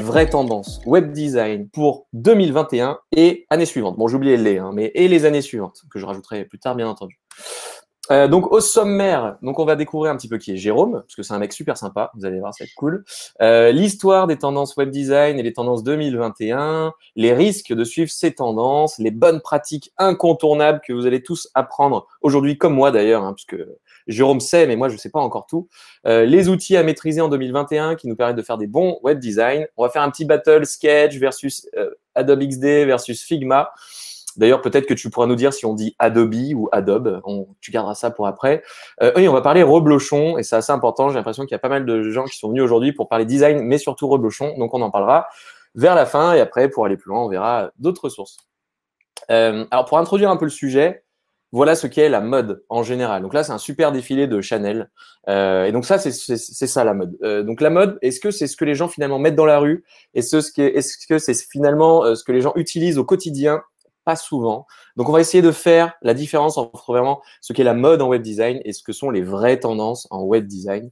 vraies tendances web design pour 2021 et années suivantes. Bon, j'ai oublié les, mais et les années suivantes, que je rajouterai plus tard, bien entendu. Donc au sommaire, donc on va découvrir un petit peu qui est Jérôme, parce que c'est un mec super sympa, vous allez voir, ça va être cool. L'histoire des tendances web design et les tendances 2021, les risques de suivre ces tendances, les bonnes pratiques incontournables que vous allez tous apprendre aujourd'hui, comme moi d'ailleurs, puisque Jérôme sait, mais moi je sais pas encore tout. Les outils à maîtriser en 2021 qui nous permettent de faire des bons web design. On va faire un petit battle Sketch versus Adobe XD versus Figma. D'ailleurs, peut-être que tu pourras nous dire si on dit Adobe ou Adobe. Tu garderas ça pour après. Oui, on va parler reblochon, et c'est assez important. J'ai l'impression qu'il y a pas mal de gens qui sont venus aujourd'hui pour parler design, mais surtout reblochon. Donc, on en parlera vers la fin. Et après, pour aller plus loin, on verra d'autres sources. Alors, pour introduire un peu le sujet, voilà ce qu'est la mode en général. Donc là, c'est un super défilé de Chanel. Et donc ça, c'est ça la mode. Donc la mode, est-ce que c'est ce que les gens finalement mettent dans la rue? Est-ce que c'est finalement ce que les gens utilisent au quotidien? Pas souvent. Donc, on va essayer de faire la différence entre vraiment ce qu'est la mode en web design et ce que sont les vraies tendances en web design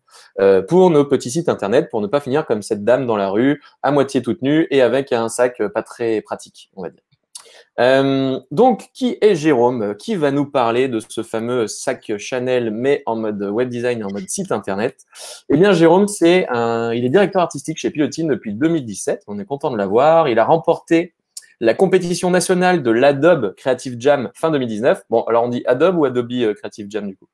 pour nos petits sites internet, pour ne pas finir comme cette dame dans la rue, à moitié toute nue et avec un sac pas très pratique, on va dire. Donc, qui est Jérôme? Qui va nous parler de ce fameux sac Chanel, mais en mode web design et en mode site internet? Eh bien, Jérôme, il est directeur artistique chez Pilotine depuis 2017. On est content de l'avoir. Il a remporté la compétition nationale de l'Adobe Creative Jam fin 2019. Bon, alors on dit Adobe ou Adobe Creative Jam du coup?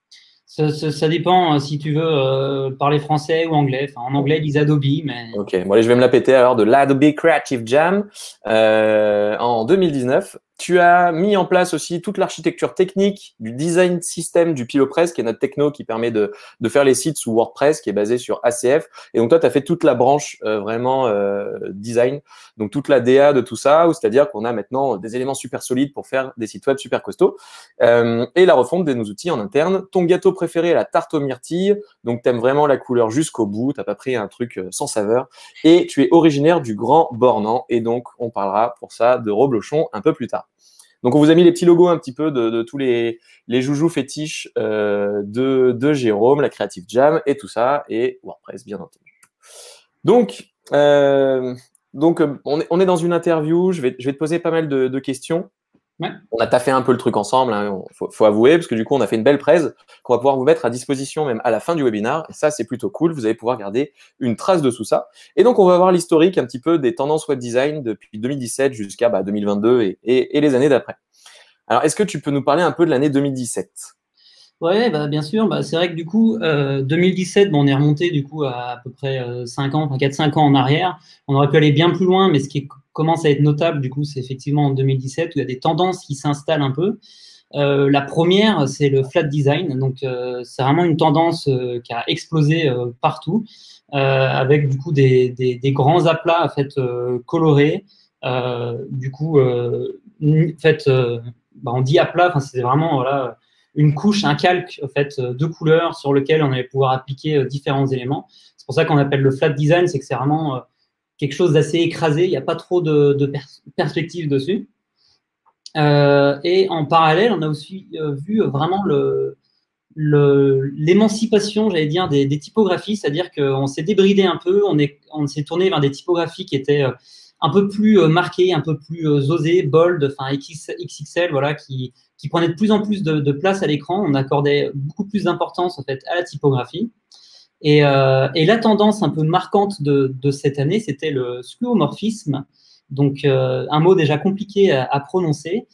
Ça dépend si tu veux parler français ou anglais. Enfin, en anglais, ils disent Adobe, mais… Ok, bon allez, je vais me la péter alors de l'Adobe Creative Jam en 2019. Tu as mis en place aussi toute l'architecture technique du design system du PiloPress, qui est notre techno qui permet de faire les sites sous WordPress, qui est basé sur ACF. Et donc, toi, tu as fait toute la branche vraiment design, donc toute la DA de tout ça, c'est-à-dire qu'on a maintenant des éléments super solides pour faire des sites web super costauds. Et la refonte de nos outils en interne. Ton gâteau préféré est la tarte aux myrtilles, donc tu aimes vraiment la couleur jusqu'au bout, tu n'as pas pris un truc sans saveur. Et tu es originaire du Grand Bornand, et donc on parlera pour ça de reblochon un peu plus tard. Donc, on vous a mis les petits logos un petit peu de tous les joujoux fétiches de Jérôme, la Creative Jam et tout ça, et WordPress, bien entendu. Donc on est dans une interview. Je vais te poser pas mal de questions. Ouais. On a taffé un peu le truc ensemble, faut avouer, parce que du coup, on a fait une belle presse qu'on va pouvoir vous mettre à disposition même à la fin du webinaire. Et ça, c'est plutôt cool. Vous allez pouvoir garder une trace de tout ça. Et donc, on va voir l'historique un petit peu des tendances web design depuis 2017 jusqu'à 2022 et les années d'après. Alors, est-ce que tu peux nous parler un peu de l'année 2017? Ouais, bien sûr. C'est vrai que du coup, 2017, on est remonté du coup à peu près 5 ans, enfin 4-5 ans en arrière. On aurait pu aller bien plus loin, mais ce qui commence à être notable, du coup, c'est effectivement en 2017 où il y a des tendances qui s'installent un peu. La première, c'est le flat design. Donc, c'est vraiment une tendance qui a explosé partout, avec du coup des grands aplats en fait colorés. Du coup, en fait, on dit aplat. Enfin, c'est vraiment voilà une couche, un calque en fait de couleurs sur lequel on allait pouvoir appliquer différents éléments. C'est pour ça qu'on appelle le flat design, c'est que c'est vraiment quelque chose d'assez écrasé. Il n'y a pas trop de perspective dessus. Et en parallèle, on a aussi vu vraiment l'émancipation, j'allais dire, des typographies, c'est-à-dire qu'on s'est débridé un peu, on s'est tourné vers des typographies qui étaient un peu plus marquées, un peu plus osées, bold, enfin XXL, voilà, qui prenaient de plus en plus de place à l'écran. On accordait beaucoup plus d'importance en fait à la typographie. Et la tendance un peu marquante de cette année, c'était le skeuomorphisme. Donc, un mot déjà compliqué à prononcer.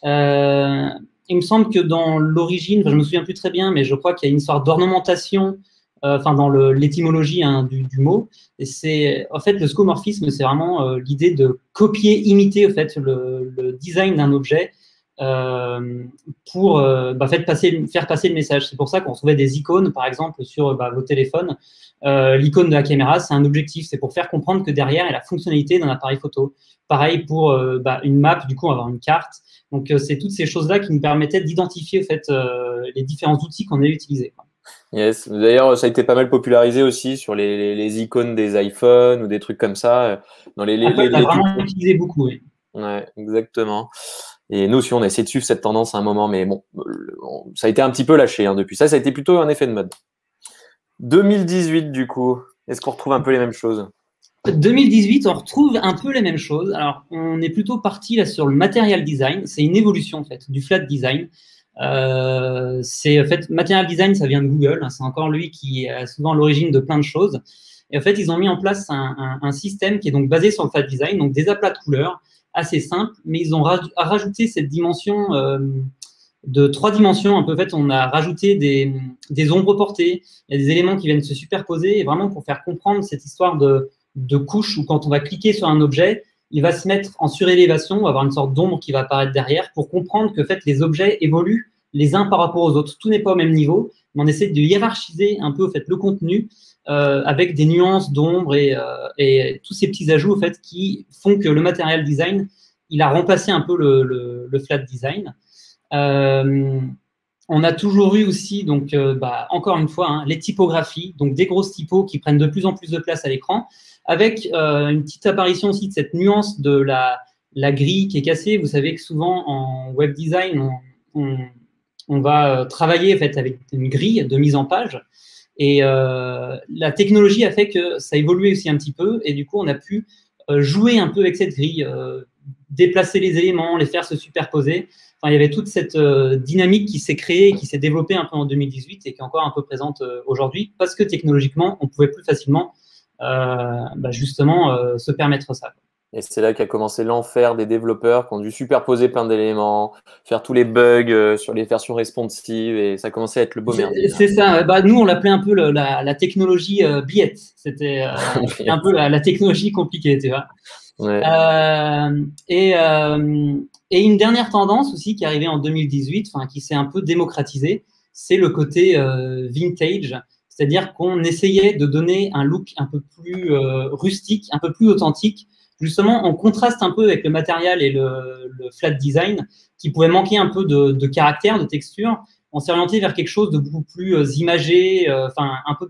Il me semble que dans l'origine, je ne me souviens plus très bien, mais je crois qu'il y a une sorte d'ornementation, dans l'étymologie du mot. Et c'est, en fait, le skeuomorphisme, c'est vraiment l'idée de copier, imiter, en fait, le design d'un objet pour faire passer le message. C'est pour ça qu'on trouvait des icônes, par exemple, sur vos téléphones. L'icône de la caméra, c'est un objectif. C'est pour faire comprendre que derrière, il y a la fonctionnalité d'un appareil photo. Pareil pour une map, du coup, on va avoir une carte. Donc, c'est toutes ces choses-là qui nous permettaient d'identifier en fait, les différents outils qu'on a utilisés. Yes. D'ailleurs, ça a été pas mal popularisé aussi sur les icônes des iPhones ou des trucs comme ça. Dans Apple l'a vraiment utilisé beaucoup, oui. Ouais, exactement. Et nous aussi, on a essayé de suivre cette tendance à un moment, mais bon, ça a été un petit peu lâché depuis. Ça a été plutôt un effet de mode. 2018, du coup, est-ce qu'on retrouve un peu les mêmes choses? 2018, on retrouve un peu les mêmes choses. Alors, on est plutôt parti là sur le material design. C'est une évolution en fait du flat design. C'est en fait material design, ça vient de Google. C'est encore lui qui est souvent à l'origine de plein de choses. Et en fait, ils ont mis en place un système qui est donc basé sur le flat design, donc des aplats de couleurs assez simples, mais ils ont rajouté cette dimension de 3 dimensions. Un peu, en fait, on a rajouté des ombres portées, il y a des éléments qui viennent se superposer, et vraiment pour faire comprendre cette histoire de couches où quand on va cliquer sur un objet, il va se mettre en surélévation, on va avoir une sorte d'ombre qui va apparaître derrière pour comprendre que en fait, les objets évoluent les uns par rapport aux autres. Tout n'est pas au même niveau, mais on essaie de hiérarchiser un peu en fait, le contenu avec des nuances d'ombre et tous ces petits ajouts en fait, qui font que le material design, il a remplacé un peu le flat design. On a toujours eu aussi, donc, encore une fois, hein, les typographies, donc des grosses typos qui prennent de plus en plus de place à l'écran, avec une petite apparition aussi de cette nuance de la grille qui est cassée. Vous savez que souvent en web design, on va travailler en fait, avec une grille de mise en page. Et la technologie a fait que ça évoluait aussi un petit peu. Et du coup, on a pu jouer un peu avec cette grille, déplacer les éléments, les faire se superposer. Enfin, il y avait toute cette dynamique qui s'est créée, qui s'est développée un peu en 2018 et qui est encore un peu présente aujourd'hui parce que technologiquement, on pouvait plus facilement justement se permettre ça. Et c'est là qu'a commencé l'enfer des développeurs qui ont dû superposer plein d'éléments, faire tous les bugs sur les versions responsives et ça commençait à être le beau merdier. C'est ça. Nous, on l'appelait un peu la technologie billette. C'était un peu la technologie compliquée, tu vois. Ouais. Et une dernière tendance aussi qui est arrivée en 2018, qui s'est un peu démocratisée, c'est le côté vintage. C'est-à-dire qu'on essayait de donner un look un peu plus rustique, un peu plus authentique, justement en contraste un peu avec le matériel et le flat design, qui pouvait manquer un peu de caractère, de texture. On s'est orienté vers quelque chose de beaucoup plus imagé, un peu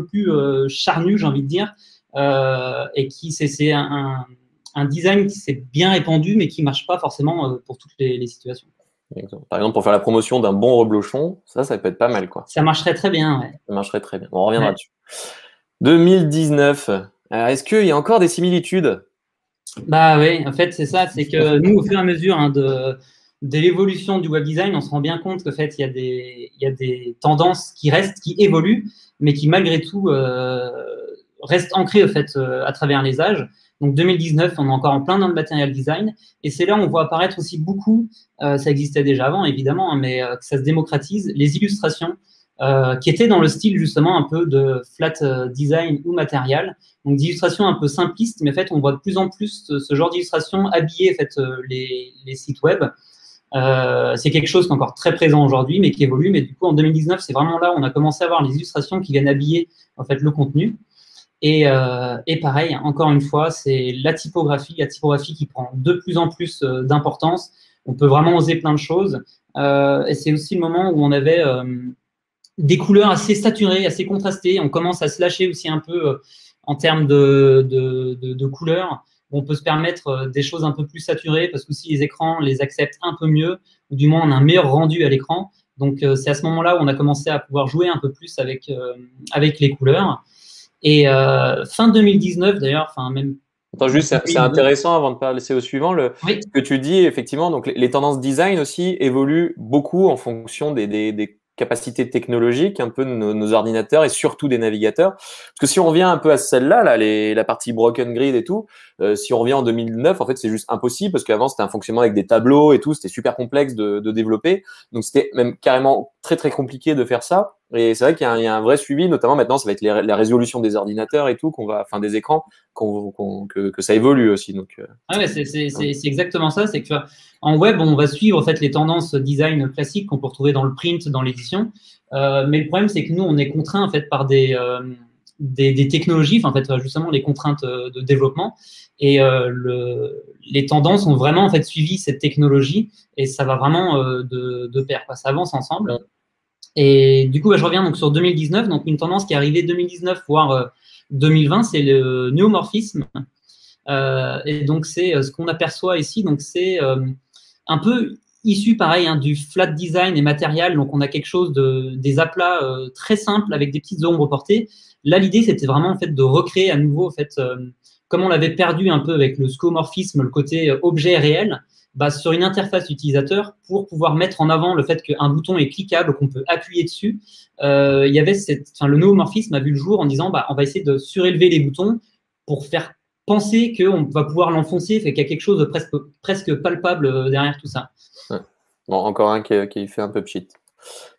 plus charnu, j'ai envie de dire, et qui c'est un design qui s'est bien répandu, mais qui marche pas forcément pour toutes les situations. Par exemple, pour faire la promotion d'un bon reblochon, ça peut être pas mal, quoi. Ça marcherait très bien, ouais. Ça marcherait très bien. Bon, on reviendra dessus. 2019. Est-ce qu'il y a encore des similitudes? Bah oui, en fait, c'est ça. C'est que nous, au fur et à mesure de l'évolution du web design, on se rend bien compte qu'en fait, il y a des tendances qui restent, qui évoluent, mais qui malgré tout restent ancrées en fait, à travers les âges. Donc 2019, on est encore en plein dans le material design. Et c'est là où on voit apparaître aussi beaucoup, ça existait déjà avant évidemment, hein, mais que ça se démocratise, les illustrations qui étaient dans le style justement un peu de flat design ou matériel. Donc d'illustrations un peu simplistes, mais en fait on voit de plus en plus ce genre d'illustrations habiller en fait, les sites web. C'est quelque chose qui est encore très présent aujourd'hui, mais qui évolue. Mais du coup, en 2019, c'est vraiment là où on a commencé à voir les illustrations qui viennent habiller en fait, le contenu. Et pareil, encore une fois, c'est la typographie qui prend de plus en plus d'importance. On peut vraiment oser plein de choses. Et c'est aussi le moment où on avait des couleurs assez saturées, assez contrastées. On commence à se lâcher aussi un peu en termes de couleurs. On peut se permettre des choses un peu plus saturées parce que si les écrans les acceptent un peu mieux, ou du moins on a un meilleur rendu à l'écran. Donc c'est à ce moment-là où on a commencé à pouvoir jouer un peu plus avec les couleurs. Et fin 2019 d'ailleurs, même. Attends, juste, c'est intéressant avant de passer au suivant. Oui. Ce que tu dis, effectivement, donc les tendances design aussi évoluent beaucoup en fonction des capacités technologiques, un peu de nos ordinateurs et surtout des navigateurs. Parce que si on revient un peu à celle-là, la partie broken grid et tout, si on revient en 2009, en fait, c'est juste impossible parce qu'avant, c'était un fonctionnement avec des tableaux et tout, c'était super complexe de développer. Donc, c'était même carrément très, très compliqué de faire ça. Et c'est vrai qu'il y a un vrai suivi, notamment maintenant, ça va être la résolution des ordinateurs et tout, des écrans, que ça évolue aussi. Donc, ouais, c'est exactement ça. C'est que en web, on va suivre en fait les tendances design classiques qu'on peut retrouver dans le print, dans l'édition. Mais le problème, c'est que nous, on est contraints en fait par des technologies, en fait, justement les contraintes de développement. Et les tendances ont vraiment en fait suivi cette technologie et ça va vraiment de pair, quoi. Ça avance ensemble. Ouais. Et du coup, je reviens donc sur 2019, donc une tendance qui est arrivée 2019 voire 2020, c'est le néomorphisme. Et donc c'est ce qu'on aperçoit ici. Donc c'est un peu issu pareil du flat design et matériel, donc on a quelque chose des aplats très simples avec des petites ombres portées. Là, l'idée c'était vraiment en fait de recréer à nouveau en fait comme on l'avait perdu un peu avec le skeuomorphisme, le côté objet réel, bah, sur une interface utilisateur pour pouvoir mettre en avant le fait qu'un bouton est cliquable, qu'on peut appuyer dessus. Il y avait le noomorphisme a vu le jour en disant bah, on va essayer de surélever les boutons pour faire penser qu'on va pouvoir l'enfoncer, fait qu'il y a quelque chose de presque palpable derrière tout ça. Ouais. Bon, encore un qui fait un peu pchit.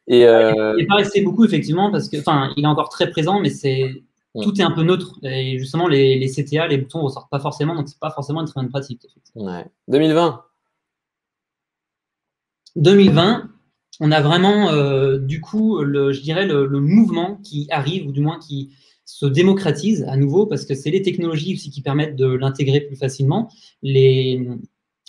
Il n'est pas resté beaucoup, effectivement, parce que, il est encore très présent, mais tout est un peu neutre. Et justement, les CTA, les boutons ne ressortent pas forcément, donc ce n'est pas forcément une très bonne pratique. Ouais. 2020. 2020, on a vraiment, du coup, je dirais, le mouvement qui arrive, ou du moins qui se démocratise à nouveau, parce que c'est les technologies aussi qui permettent de l'intégrer plus facilement. Les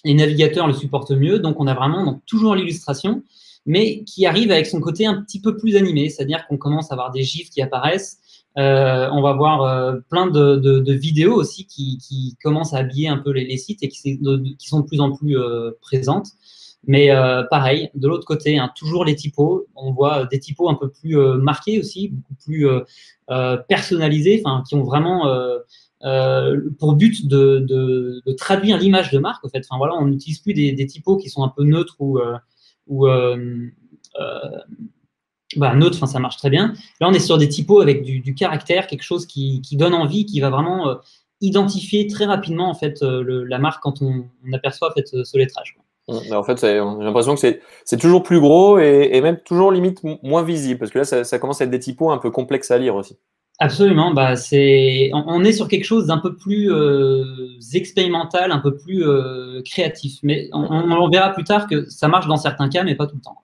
navigateurs le supportent mieux, donc on a vraiment donc, toujours l'illustration, mais qui arrive avec son côté un petit peu plus animé, c'est-à-dire qu'on commence à avoir des gifs qui apparaissent, on va voir plein de vidéos aussi qui commencent à habiller un peu les sites et qui sont de plus en plus présentes. Mais pareil, de l'autre côté, toujours les typos, on voit des typos un peu plus marqués aussi, beaucoup plus personnalisés, qui ont vraiment pour but de traduire l'image de marque. En fait, voilà, on n'utilise plus des typos qui sont un peu neutres neutre, ça marche très bien. Là, on est sur des typos avec du caractère, quelque chose qui donne envie, qui va vraiment identifier très rapidement en fait la marque quand on aperçoit en fait ce lettrage. En fait, j'ai l'impression que c'est toujours plus gros et même toujours limite moins visible, parce que là, ça commence à être des typos un peu complexes à lire aussi. Absolument, on est sur quelque chose d'un peu plus expérimental, un peu plus créatif. Mais on verra plus tard que ça marche dans certains cas, mais pas tout le temps.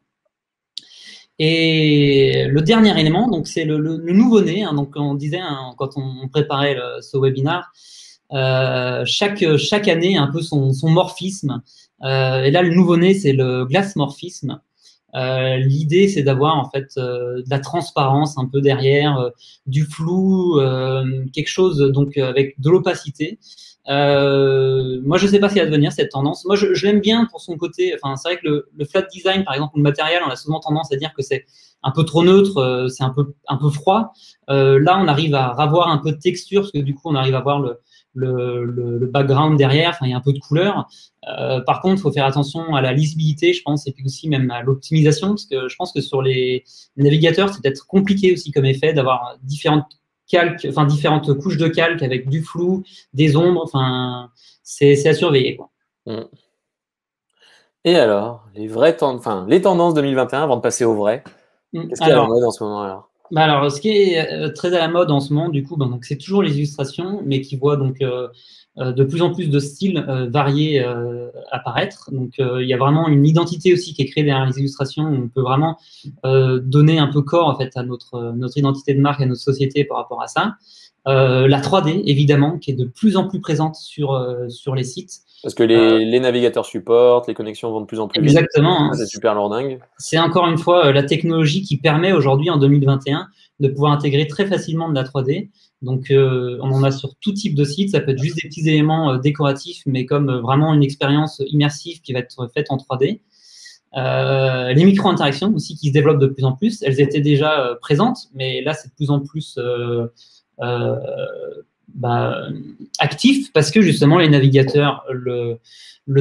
Et le dernier élément, donc c'est le nouveau-né. Donc on disait quand on préparait ce webinaire, chaque année un peu son morphisme. Et là, le nouveau-né, c'est le glassmorphisme. L'idée, c'est d'avoir en fait de la transparence un peu derrière, du flou, quelque chose donc avec de l'opacité. Moi, je ne sais pas ce qui va devenir cette tendance. Moi, je l'aime bien pour son côté. C'est vrai que le flat design, par exemple, ou le matériel, on a souvent tendance à dire que c'est un peu trop neutre, c'est un peu froid. Là, on arrive à avoir un peu de texture, parce que du coup, on arrive à voir le background derrière. Il y a un peu de couleur. Par contre, il faut faire attention à la lisibilité, je pense, et puis aussi même à l'optimisation, parce que je pense que sur les navigateurs, c'est peut-être compliqué aussi comme effet d'avoir différentes couches de calque avec du flou, des ombres, c'est à surveiller, quoi. Et alors, les tendances 2021 avant de passer au vrai, qu'est-ce qui est à la mode en ce moment alors? Alors, ce qui est très à la mode en ce moment, du coup, donc c'est toujours les illustrations, mais qui voient donc de plus en plus de styles variés apparaître. Donc, il y a vraiment une identité aussi qui est créée derrière les illustrations. On peut vraiment donner un peu corps en fait à notre identité de marque, à notre société par rapport à ça. La 3D, évidemment, qui est de plus en plus présente sur les sites. Parce que les navigateurs supportent, les connexions vont de plus en plus vite. Exactement. C'est super lourdingue. C'est encore une fois la technologie qui permet aujourd'hui, en 2021, de pouvoir intégrer très facilement de la 3D. Donc, on en a sur tout type de site. Ça peut être juste des petits éléments décoratifs, mais comme vraiment une expérience immersive qui va être faite en 3D. Les micro-interactions aussi qui se développent de plus en plus. Elles étaient déjà présentes, mais là, c'est de plus en plus actif parce que justement les navigateurs le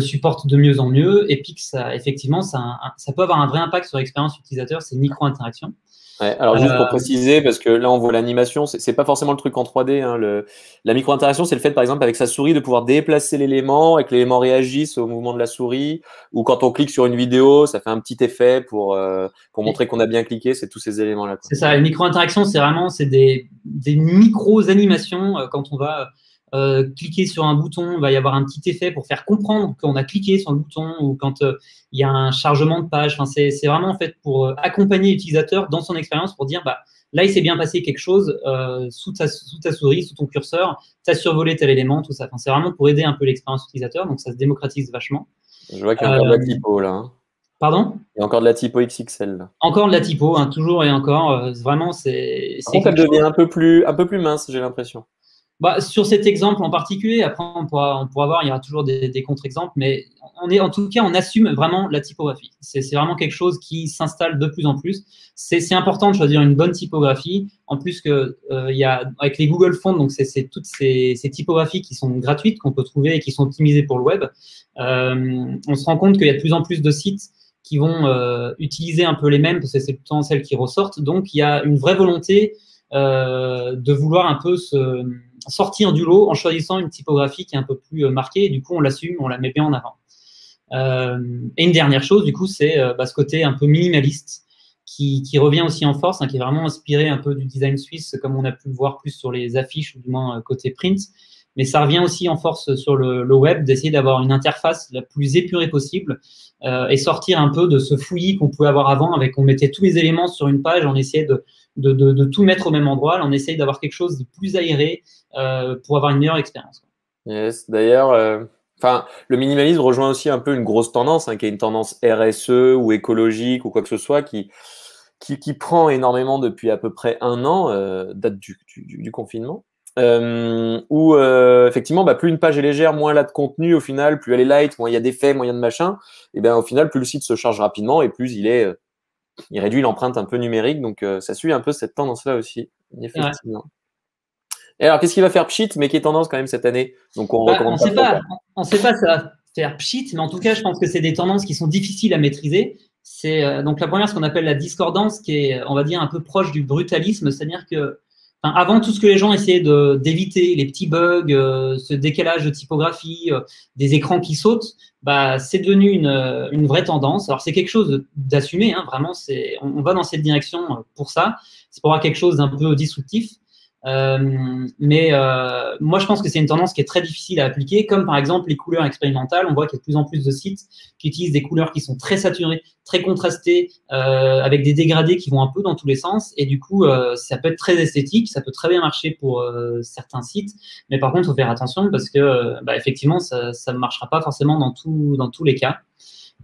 supportent de mieux en mieux et puis que ça peut avoir un vrai impact sur l'expérience utilisateur, ces micro-interactions. Ouais, alors juste pour préciser, parce que là on voit l'animation, c'est pas forcément le truc en 3D. La micro-interaction, c'est le fait par exemple avec sa souris de pouvoir déplacer l'élément et que l'élément réagisse au mouvement de la souris, ou quand on clique sur une vidéo, ça fait un petit effet pour montrer qu'on a bien cliqué. C'est tous ces éléments-là. C'est ça, les micro-interactions, c'est des micro-animations quand on va cliquer sur un bouton, il va y avoir un petit effet pour faire comprendre qu'on a cliqué sur le bouton ou quand il y a un chargement de page. C'est vraiment en fait pour accompagner l'utilisateur dans son expérience pour dire là, il s'est bien passé quelque chose sous ta souris, sous ton curseur, tu as survolé tel élément, tout ça. C'est vraiment pour aider un peu l'expérience utilisateur, donc ça se démocratise vachement. Je vois qu'il y a encore de la typo là. Pardon ? Il y a encore de la typo XXL là. Encore de la typo, toujours et encore. Vraiment, c'est. Ça devient un peu plus mince, j'ai l'impression. Bah, sur cet exemple en particulier, après on pourra voir, il y aura toujours des contre-exemples, mais en tout cas, on assume vraiment la typographie. C'est vraiment quelque chose qui s'installe de plus en plus. C'est important de choisir une bonne typographie. En plus que il y a avec les Google Fonts, donc c'est toutes ces typographies qui sont gratuites qu'on peut trouver et qui sont optimisées pour le web. On se rend compte qu'il y a de plus en plus de sites qui vont utiliser un peu les mêmes parce que c'est tout le temps celles qui ressortent. Donc il y a une vraie volonté de vouloir un peu sortir du lot en choisissant une typographie qui est un peu plus marquée. Et du coup, on l'assume, on la met bien en avant. Et une dernière chose, du coup, c'est ce côté un peu minimaliste qui revient aussi en force, hein, qui est vraiment inspiré un peu du design suisse, comme on a pu le voir plus sur les affiches, ou du moins côté print. Mais ça revient aussi en force sur le web, d'essayer d'avoir une interface la plus épurée possible et sortir un peu de ce fouillis qu'on pouvait avoir avant, avec on mettait tous les éléments sur une page, on essayait de tout mettre au même endroit. Là, on essaye d'avoir quelque chose de plus aéré pour avoir une meilleure expérience. Yes. D'ailleurs, le minimalisme rejoint aussi un peu une grosse tendance, hein, qui est une tendance RSE ou écologique ou quoi que ce soit, qui prend énormément depuis à peu près un an, date du confinement. Où effectivement, plus une page est légère, moins elle a de contenu au final, plus elle est light, moins il y a d'effets, moins il y a de machin. Et ben au final, plus le site se charge rapidement et plus il réduit l'empreinte un peu numérique. Donc ça suit un peu cette tendance-là aussi, effectivement. Ouais. Et alors, qu'est-ce qui va faire pchit, mais qui est tendance quand même cette année? Donc on recommande pas. On sait pas ça va faire pchit, mais en tout cas, je pense que c'est des tendances qui sont difficiles à maîtriser. C'est donc la première, ce qu'on appelle la discordance, qui est, on va dire, un peu proche du brutalisme, c'est-à-dire que avant, tout ce que les gens essayaient d'éviter, les petits bugs, ce décalage de typographie, des écrans qui sautent, c'est devenu une vraie tendance. Alors, c'est quelque chose d'assumer, hein, vraiment, on va dans cette direction pour ça. C'est pour avoir quelque chose d'un peu disruptif. Mais moi, je pense que c'est une tendance qui est très difficile à appliquer, comme par exemple les couleurs expérimentales. On voit qu'il y a de plus en plus de sites qui utilisent des couleurs qui sont très saturées, très contrastées, avec des dégradés qui vont un peu dans tous les sens. Et du coup, ça peut être très esthétique, ça peut très bien marcher pour certains sites. Mais par contre, il faut faire attention parce que, effectivement, ça ne marchera pas forcément dans tous les cas.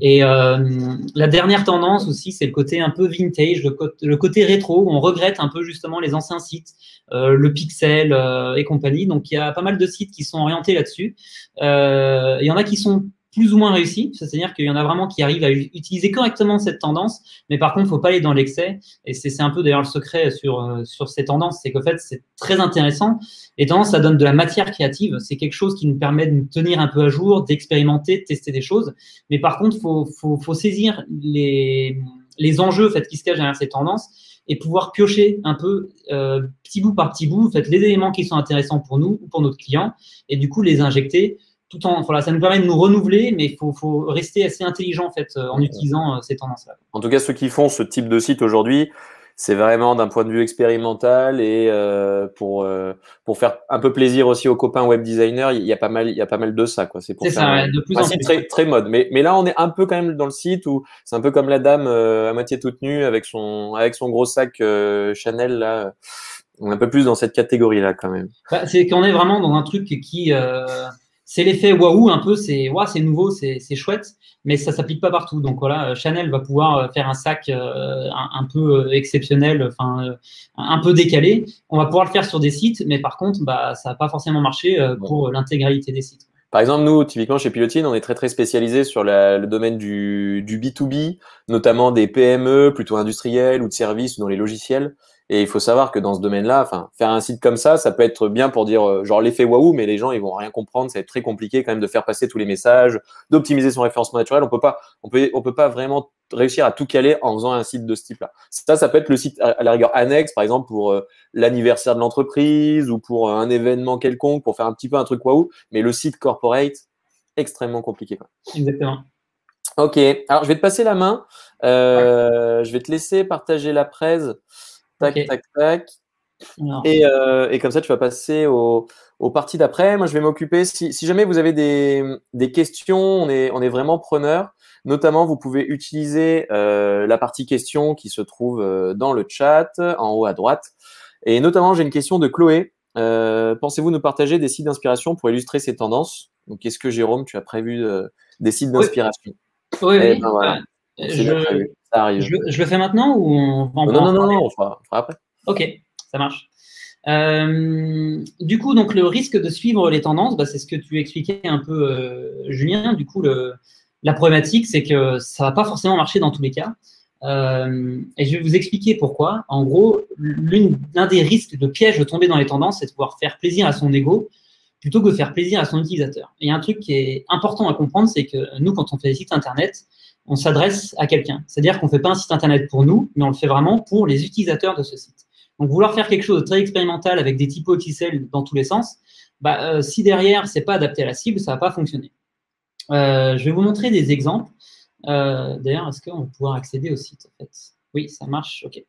Et la dernière tendance aussi, c'est le côté un peu vintage, le côté rétro, où on regrette un peu justement les anciens sites, le pixel et compagnie. Donc, il y a pas mal de sites qui sont orientés là-dessus. Il y en a qui sont plus ou moins réussis, c'est-à-dire qu'il y en a vraiment qui arrivent à utiliser correctement cette tendance, mais par contre, il ne faut pas aller dans l'excès. Et c'est un peu d'ailleurs le secret sur ces tendances, c'est qu'en fait, c'est très intéressant. Les tendances, ça donne de la matière créative. C'est quelque chose qui nous permet de nous tenir un peu à jour, d'expérimenter, de tester des choses. Mais par contre, faut saisir les enjeux en fait, qui se cachent derrière ces tendances et pouvoir piocher un peu petit bout par petit bout, en fait, les éléments qui sont intéressants pour nous ou pour notre client, et du coup les injecter. Ça nous permet de nous renouveler, mais il faut rester assez intelligent en fait en utilisant ces tendances-là. En tout cas, ceux qui font ce type de site aujourd'hui, c'est vraiment d'un point de vue expérimental et pour faire un peu plaisir aussi aux copains web designers, il y a pas mal de ça, quoi. C'est pour faire de plus en plus très, très mode. Mais là, on est un peu quand même dans le site où c'est un peu comme la dame à moitié toute nue avec son gros sac Chanel là. On est un peu plus dans cette catégorie-là quand même. C'est qu'on est vraiment dans un truc qui c'est l'effet waouh un peu, c'est nouveau, c'est chouette, mais ça s'applique pas partout. Donc voilà, Chanel va pouvoir faire un sac un peu exceptionnel, un peu décalé. On va pouvoir le faire sur des sites, mais par contre, ça va pas forcément marcher pour l'intégralité des sites. Par exemple, nous, typiquement chez Pilotine, on est très très spécialisé sur le domaine du B2B, notamment des PME plutôt industriels ou de services ou dans les logiciels. Et il faut savoir que dans ce domaine-là, faire un site comme ça peut être bien pour dire genre l'effet waouh, mais les gens ils vont rien comprendre. Ça va être très compliqué quand même de faire passer tous les messages, d'optimiser son référencement naturel. On peut pas vraiment réussir à tout caler en faisant un site de ce type-là. Ça peut être le site à la rigueur annexe, par exemple pour l'anniversaire de l'entreprise ou pour un événement quelconque, pour faire un petit peu un truc waouh. Mais le site corporate, extrêmement compliqué, quoi. Exactement. Ok, alors je vais te passer la main. Je vais te laisser partager la presse. Tac, okay. Tac. Et comme ça, tu vas passer aux parties d'après. Moi, je vais m'occuper. Si jamais vous avez des questions, on est vraiment preneur. Notamment, vous pouvez utiliser la partie questions qui se trouve dans le chat, en haut à droite. Et notamment, j'ai une question de Chloé. Pensez-vous nous partager des sites d'inspiration pour illustrer ces tendances? Donc, est-ce que Jérôme, tu as prévu des sites d'inspiration? Oui. Ben, voilà. Ça arrive. Je le fais maintenant ou non, on fera après. Ok, ça marche. Du coup, donc le risque de suivre les tendances, bah, c'est ce que tu expliquais un peu, Julien. Du coup, la problématique, c'est que ça va pas forcément marcher dans tous les cas. Et je vais vous expliquer pourquoi. En gros, l'un des risques de piège de tomber dans les tendances, c'est de pouvoir faire plaisir à son ego plutôt que de faire plaisir à son utilisateur. Et il y a un truc qui est important à comprendre, c'est que nous, quand on fait des sites internet, on s'adresse à quelqu'un. C'est-à-dire qu'on ne fait pas un site internet pour nous, mais on le fait vraiment pour les utilisateurs de ce site. Donc, vouloir faire quelque chose de très expérimental avec des typos XL dans tous les sens, bah, si derrière, ce n'est pas adapté à la cible, ça ne va pas fonctionner. Je vais vous montrer des exemples. D'ailleurs, est-ce qu'on va pouvoir accéder au site en fait? Oui, ça marche, ok.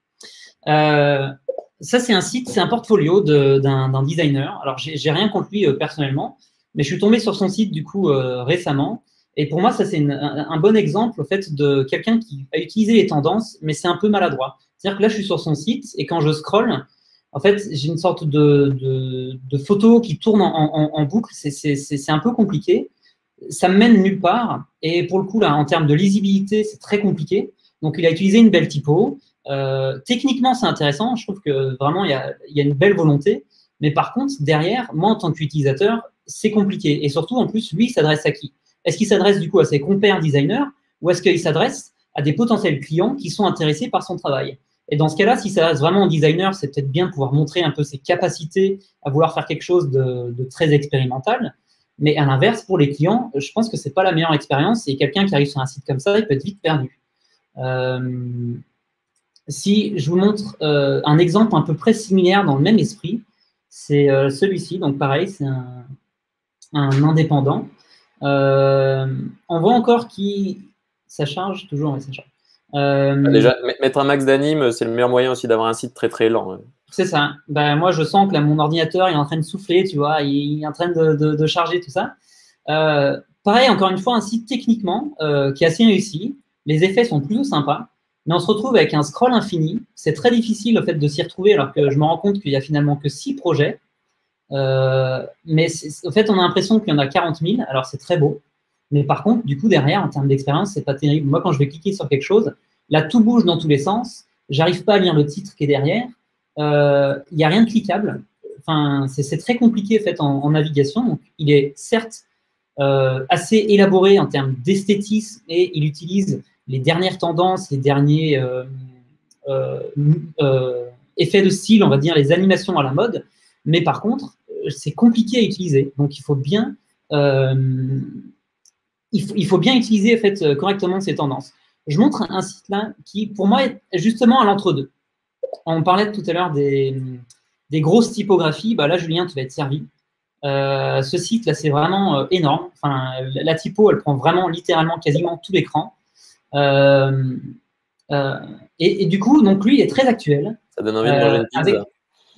Ça, c'est un site, c'est un portfolio d'un designer. Alors, j'ai rien contre lui personnellement, mais je suis tombé sur son site du coup récemment. Et pour moi, ça, c'est un bon exemple en fait, de quelqu'un qui a utilisé les tendances, mais c'est un peu maladroit. C'est-à-dire que là, je suis sur son site et quand je scrolle, en fait, j'ai une sorte de photo qui tourne en boucle. C'est un peu compliqué. Ça me mène nulle part. Et pour le coup, là, en termes de lisibilité, c'est très compliqué. Donc, il a utilisé une belle typo. Techniquement, c'est intéressant. Je trouve que vraiment, il y a une belle volonté. Mais par contre, derrière, moi, en tant qu'utilisateur, c'est compliqué. Et surtout, en plus, lui, il s'adresse à qui? Est-ce qu'il s'adresse du coup à ses compères designers ou est-ce qu'il s'adresse à des potentiels clients qui sont intéressés par son travail? Et dans ce cas-là, si ça reste vraiment en designer, c'est peut-être bien de pouvoir montrer un peu ses capacités à vouloir faire quelque chose de très expérimental. Mais à l'inverse, pour les clients, je pense que ce n'est pas la meilleure expérience. Et quelqu'un qui arrive sur un site comme ça, il peut être vite perdu. Si je vous montre un exemple à peu près similaire dans le même esprit, c'est celui-ci. Donc pareil, c'est un indépendant. On voit encore ça charge toujours, mais ça charge. Déjà, mettre un max d'anime, c'est le meilleur moyen aussi d'avoir un site très très lent. C'est ça. Ben, moi, je sens que là, mon ordinateur il est en train de souffler, tu vois, il est en train de charger tout ça. Pareil, encore une fois, un site techniquement qui est assez réussi. Les effets sont plutôt sympas, mais on se retrouve avec un scroll infini. C'est très difficile le fait de s'y retrouver, alors que je me rends compte qu'il y a finalement que 6 projets. Mais au fait, on a l'impression qu'il y en a 40 000, alors c'est très beau. Mais par contre, du coup, derrière, en termes d'expérience, c'est pas terrible. Moi, quand je vais cliquer sur quelque chose, là, tout bouge dans tous les sens. J'arrive pas à lire le titre qui est derrière. Il n'y a rien de cliquable. Enfin, c'est très compliqué en fait en navigation. Donc, il est certes assez élaboré en termes d'esthétisme et il utilise les dernières tendances, les derniers effets de style, on va dire, les animations à la mode. Mais par contre, c'est compliqué à utiliser. Donc, il faut bien utiliser en fait, correctement ces tendances. Je montre un site là qui, pour moi, est justement à l'entre-deux. On parlait tout à l'heure des grosses typographies. Bah là, Julien, tu vas être servi. Ce site là, c'est vraiment énorme. Enfin, la typo, elle prend vraiment littéralement quasiment tout l'écran. Et du coup, donc lui, il est très actuel. Ça donne envie de manger une pizza.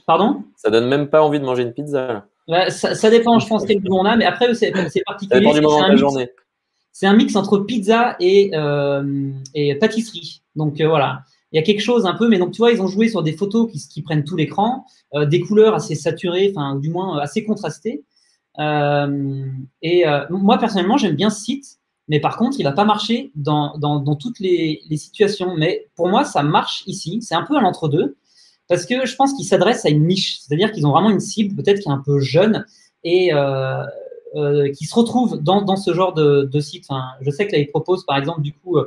Pardon? Ça donne même pas envie de manger une pizza. Là. Ça dépend, je pense, quel goût on a, mais après, c'est particulier. Ça dépend du moment de la journée. C'est un mix entre pizza et pâtisserie. Donc voilà, il y a quelque chose un peu, mais donc tu vois, ils ont joué sur des photos qui prennent tout l'écran, des couleurs assez saturées, enfin du moins assez contrastées. Moi personnellement, j'aime bien ce site, mais par contre, il va pas marcher dans toutes les situations. Mais pour moi, ça marche ici. C'est un peu à l'entre-deux. Parce que je pense qu'ils s'adressent à une niche, c'est-à-dire qu'ils ont vraiment une cible peut-être qui est un peu jeune et qui se retrouve dans ce genre de site. Enfin, je sais que là, ils proposent par exemple du coup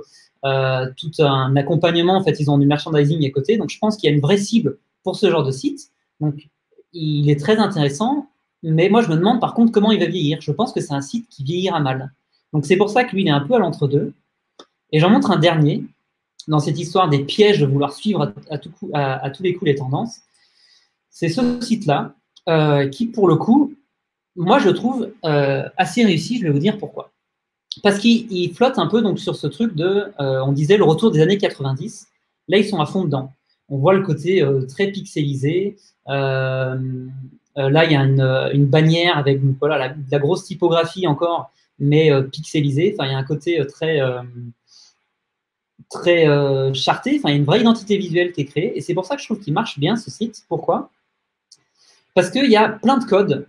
tout un accompagnement. En fait, ils ont du merchandising à côté. Donc, je pense qu'il y a une vraie cible pour ce genre de site. Donc, il est très intéressant. Mais moi, je me demande par contre comment il va vieillir. Je pense que c'est un site qui vieillira mal. Donc, c'est pour ça que lui, il est un peu à l'entre-deux. Et j'en montre un dernier dans cette histoire des pièges de vouloir suivre à tous les coups les tendances. C'est ce site-là qui, pour le coup, moi, je le trouve assez réussi. Je vais vous dire pourquoi. Parce qu'il flotte un peu donc, sur ce truc on disait, le retour des années 90. Là, ils sont à fond dedans. On voit le côté très pixelisé. Là, il y a une bannière avec voilà, la grosse typographie encore, mais pixelisée. Enfin, il y a un côté très charté. Enfin, il y a une vraie identité visuelle qui est créée. Et c'est pour ça que je trouve qu'il marche bien, ce site. Pourquoi ? Parce qu'il y a plein de codes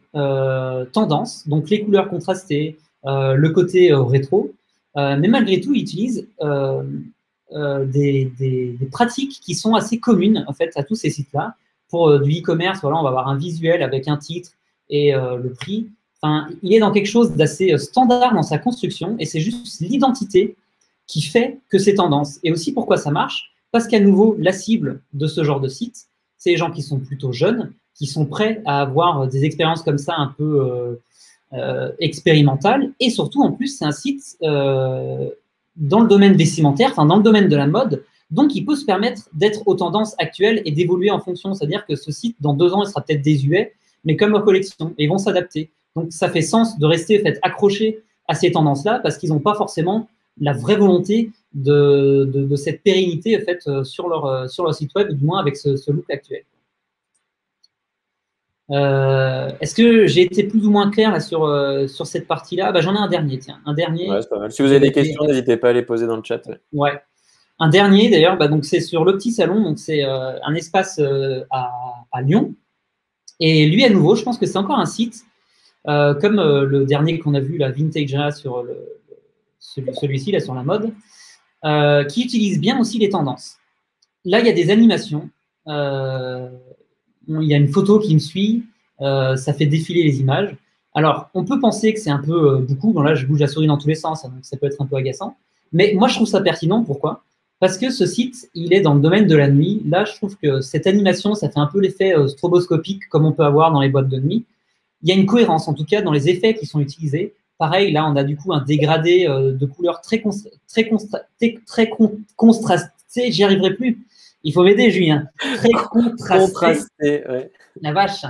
tendances, donc les couleurs contrastées, le côté rétro, mais malgré tout, ils utilisent des pratiques qui sont assez communes en fait à tous ces sites-là. pour du e-commerce, voilà, on va avoir un visuel avec un titre et le prix. Enfin, il est dans quelque chose d'assez standard dans sa construction et c'est juste l'identité qui fait que c'est tendance. Et aussi pourquoi ça marche, parce qu'à nouveau, la cible de ce genre de site, c'est les gens qui sont plutôt jeunes, qui sont prêts à avoir des expériences comme ça un peu expérimentales. Et surtout, en plus, c'est un site dans le domaine vestimentaire, enfin dans le domaine de la mode, donc il peut se permettre d'être aux tendances actuelles et d'évoluer en fonction. C'est-à-dire que ce site, dans 2 ans, il sera peut-être désuet, mais comme leur collection, ils vont s'adapter. Donc ça fait sens de rester accroché à ces tendances-là parce qu'ils n'ont pas forcément la vraie volonté de cette pérennité sur leur site web, du moins avec ce look actuel. Est-ce que j'ai été plus ou moins clair là, sur cette partie-là? J'en ai un dernier, tiens. Un dernier. Ouais, c'est pas mal. Si vous avez des questions, n'hésitez pas à les poser dans le chat. Ouais. Un dernier, d'ailleurs, donc c'est sur le petit salon. Donc c'est un espace à Lyon. Et lui, à nouveau, je pense que c'est encore un site comme le dernier qu'on a vu, la Vintage, sur celui-ci, là, sur la mode, qui utilise bien aussi les tendances. Là, il y a des animations. Il y a une photo qui me suit. Ça fait défiler les images. Alors, on peut penser que c'est un peu beaucoup. Bon, là, je bouge la souris dans tous les sens, donc ça peut être un peu agaçant. Mais moi, je trouve ça pertinent. Pourquoi? Parce que ce site, il est dans le domaine de la nuit. Là, je trouve que cette animation, ça fait un peu l'effet stroboscopique comme on peut avoir dans les boîtes de nuit. Il y a une cohérence, en tout cas, dans les effets qui sont utilisés. Pareil, là, on a du coup un dégradé de couleurs très contrasté. J'y arriverai plus. Il faut m'aider, Julien. Très contrasté. Ouais. La vache.